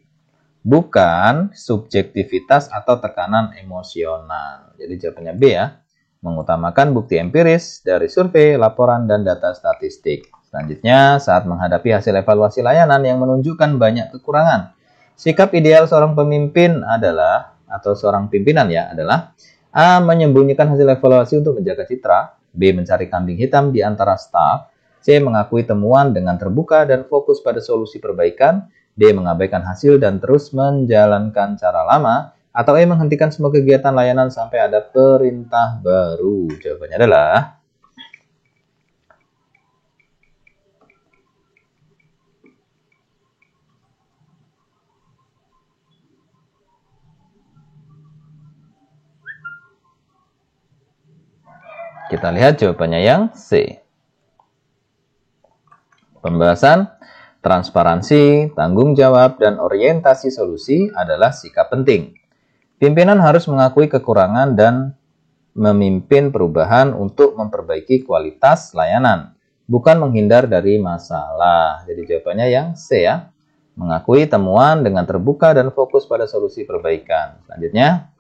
bukan subjektivitas atau tekanan emosional. Jadi jawabannya B ya, mengutamakan bukti empiris dari survei, laporan, dan data statistik. Selanjutnya, saat menghadapi hasil evaluasi layanan yang menunjukkan banyak kekurangan, sikap ideal seorang pemimpin adalah, atau seorang pimpinan ya, adalah A. Menyembunyikan hasil evaluasi untuk menjaga citra. B. Mencari kambing hitam di antara staf. C. Mengakui temuan dengan terbuka dan fokus pada solusi perbaikan. D. Mengabaikan hasil dan terus menjalankan cara lama. Atau E. Menghentikan semua kegiatan layanan sampai ada perintah baru. Jawabannya adalah kita lihat jawabannya yang C. Pembahasan transparansi, tanggung jawab, dan orientasi solusi adalah sikap penting. Pimpinan harus mengakui kekurangan dan memimpin perubahan untuk memperbaiki kualitas layanan, bukan menghindar dari masalah. Jadi jawabannya yang C ya, mengakui temuan dengan terbuka dan fokus pada solusi perbaikan. Selanjutnya,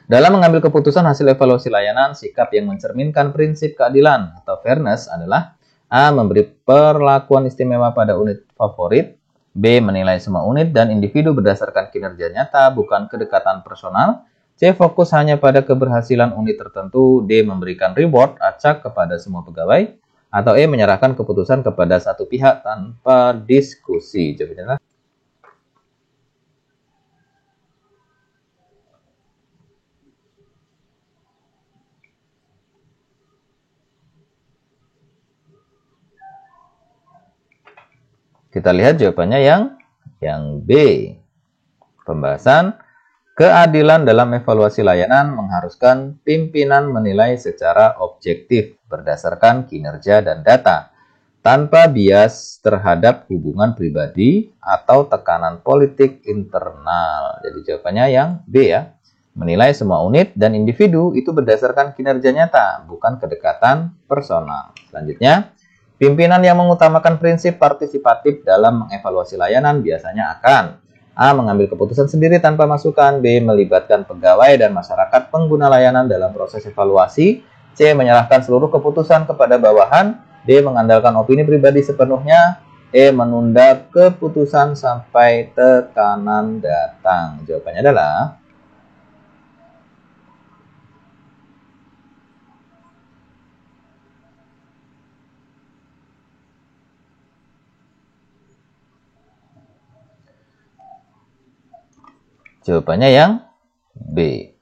dalam mengambil keputusan hasil evaluasi layanan, sikap yang mencerminkan prinsip keadilan atau fairness adalah A. Memberi perlakuan istimewa pada unit favorit. B. Menilai semua unit dan individu berdasarkan kinerja nyata, bukan kedekatan personal. C. Fokus hanya pada keberhasilan unit tertentu. D. Memberikan reward acak kepada semua pegawai. Atau E. Menyerahkan keputusan kepada satu pihak tanpa diskusi. Jawabannya adalah kita lihat jawabannya yang B. Pembahasan Keadilan dalam evaluasi layanan mengharuskan pimpinan menilai secara objektif berdasarkan kinerja dan data, tanpa bias terhadap hubungan pribadi atau tekanan politik internal. Jadi jawabannya yang B ya. Menilai semua unit dan individu itu berdasarkan kinerja nyata, bukan kedekatan personal. Selanjutnya, pimpinan yang mengutamakan prinsip partisipatif dalam mengevaluasi layanan biasanya akan A. Mengambil keputusan sendiri tanpa masukan. B. Melibatkan pegawai dan masyarakat pengguna layanan dalam proses evaluasi. C. Menyerahkan seluruh keputusan kepada bawahan. D. Mengandalkan opini pribadi sepenuhnya. E. Menunda keputusan sampai tekanan datang. Jawabannya adalah jawabannya yang B.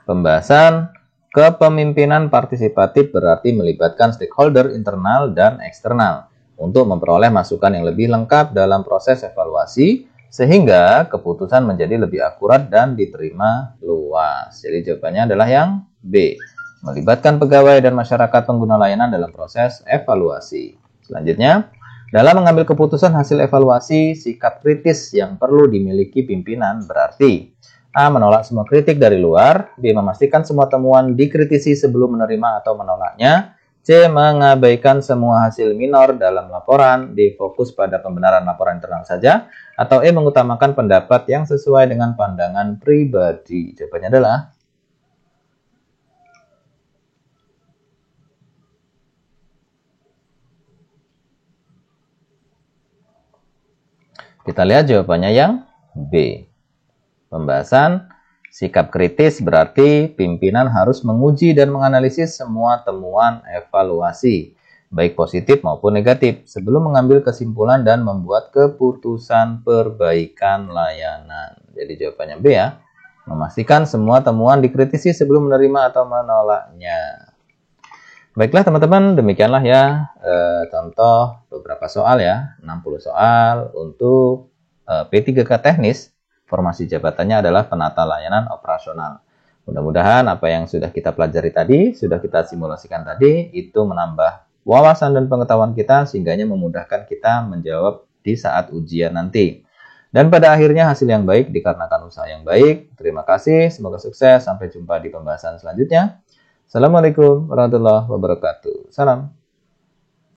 Pembahasan kepemimpinan partisipatif berarti melibatkan stakeholder internal dan eksternal untuk memperoleh masukan yang lebih lengkap dalam proses evaluasi sehingga keputusan menjadi lebih akurat dan diterima luas. Jadi jawabannya adalah yang B. Melibatkan pegawai dan masyarakat pengguna layanan dalam proses evaluasi. Selanjutnya, dalam mengambil keputusan hasil evaluasi, sikap kritis yang perlu dimiliki pimpinan berarti A. Menolak semua kritik dari luar. B. Memastikan semua temuan dikritisi sebelum menerima atau menolaknya. C. Mengabaikan semua hasil minor dalam laporan. D. Fokus pada pembenaran laporan internal saja. Atau E. Mengutamakan pendapat yang sesuai dengan pandangan pribadi. Jawabannya adalah kita lihat jawabannya yang B. Pembahasan sikap kritis berarti pimpinan harus menguji dan menganalisis semua temuan evaluasi, baik positif maupun negatif, sebelum mengambil kesimpulan dan membuat keputusan perbaikan layanan. Jadi jawabannya B ya. Memastikan semua temuan dikritisi sebelum menerima atau menolaknya. Baiklah teman-teman, demikianlah ya contoh beberapa soal ya, 60 soal untuk P3K teknis. Formasi jabatannya adalah penata layanan operasional. Mudah-mudahan apa yang sudah kita pelajari tadi, sudah kita simulasikan tadi, itu menambah wawasan dan pengetahuan kita sehingga memudahkan kita menjawab di saat ujian nanti. Dan pada akhirnya hasil yang baik dikarenakan usaha yang baik. Terima kasih, semoga sukses. Sampai jumpa di pembahasan selanjutnya. Assalamualaikum warahmatullahi wabarakatuh. Salam.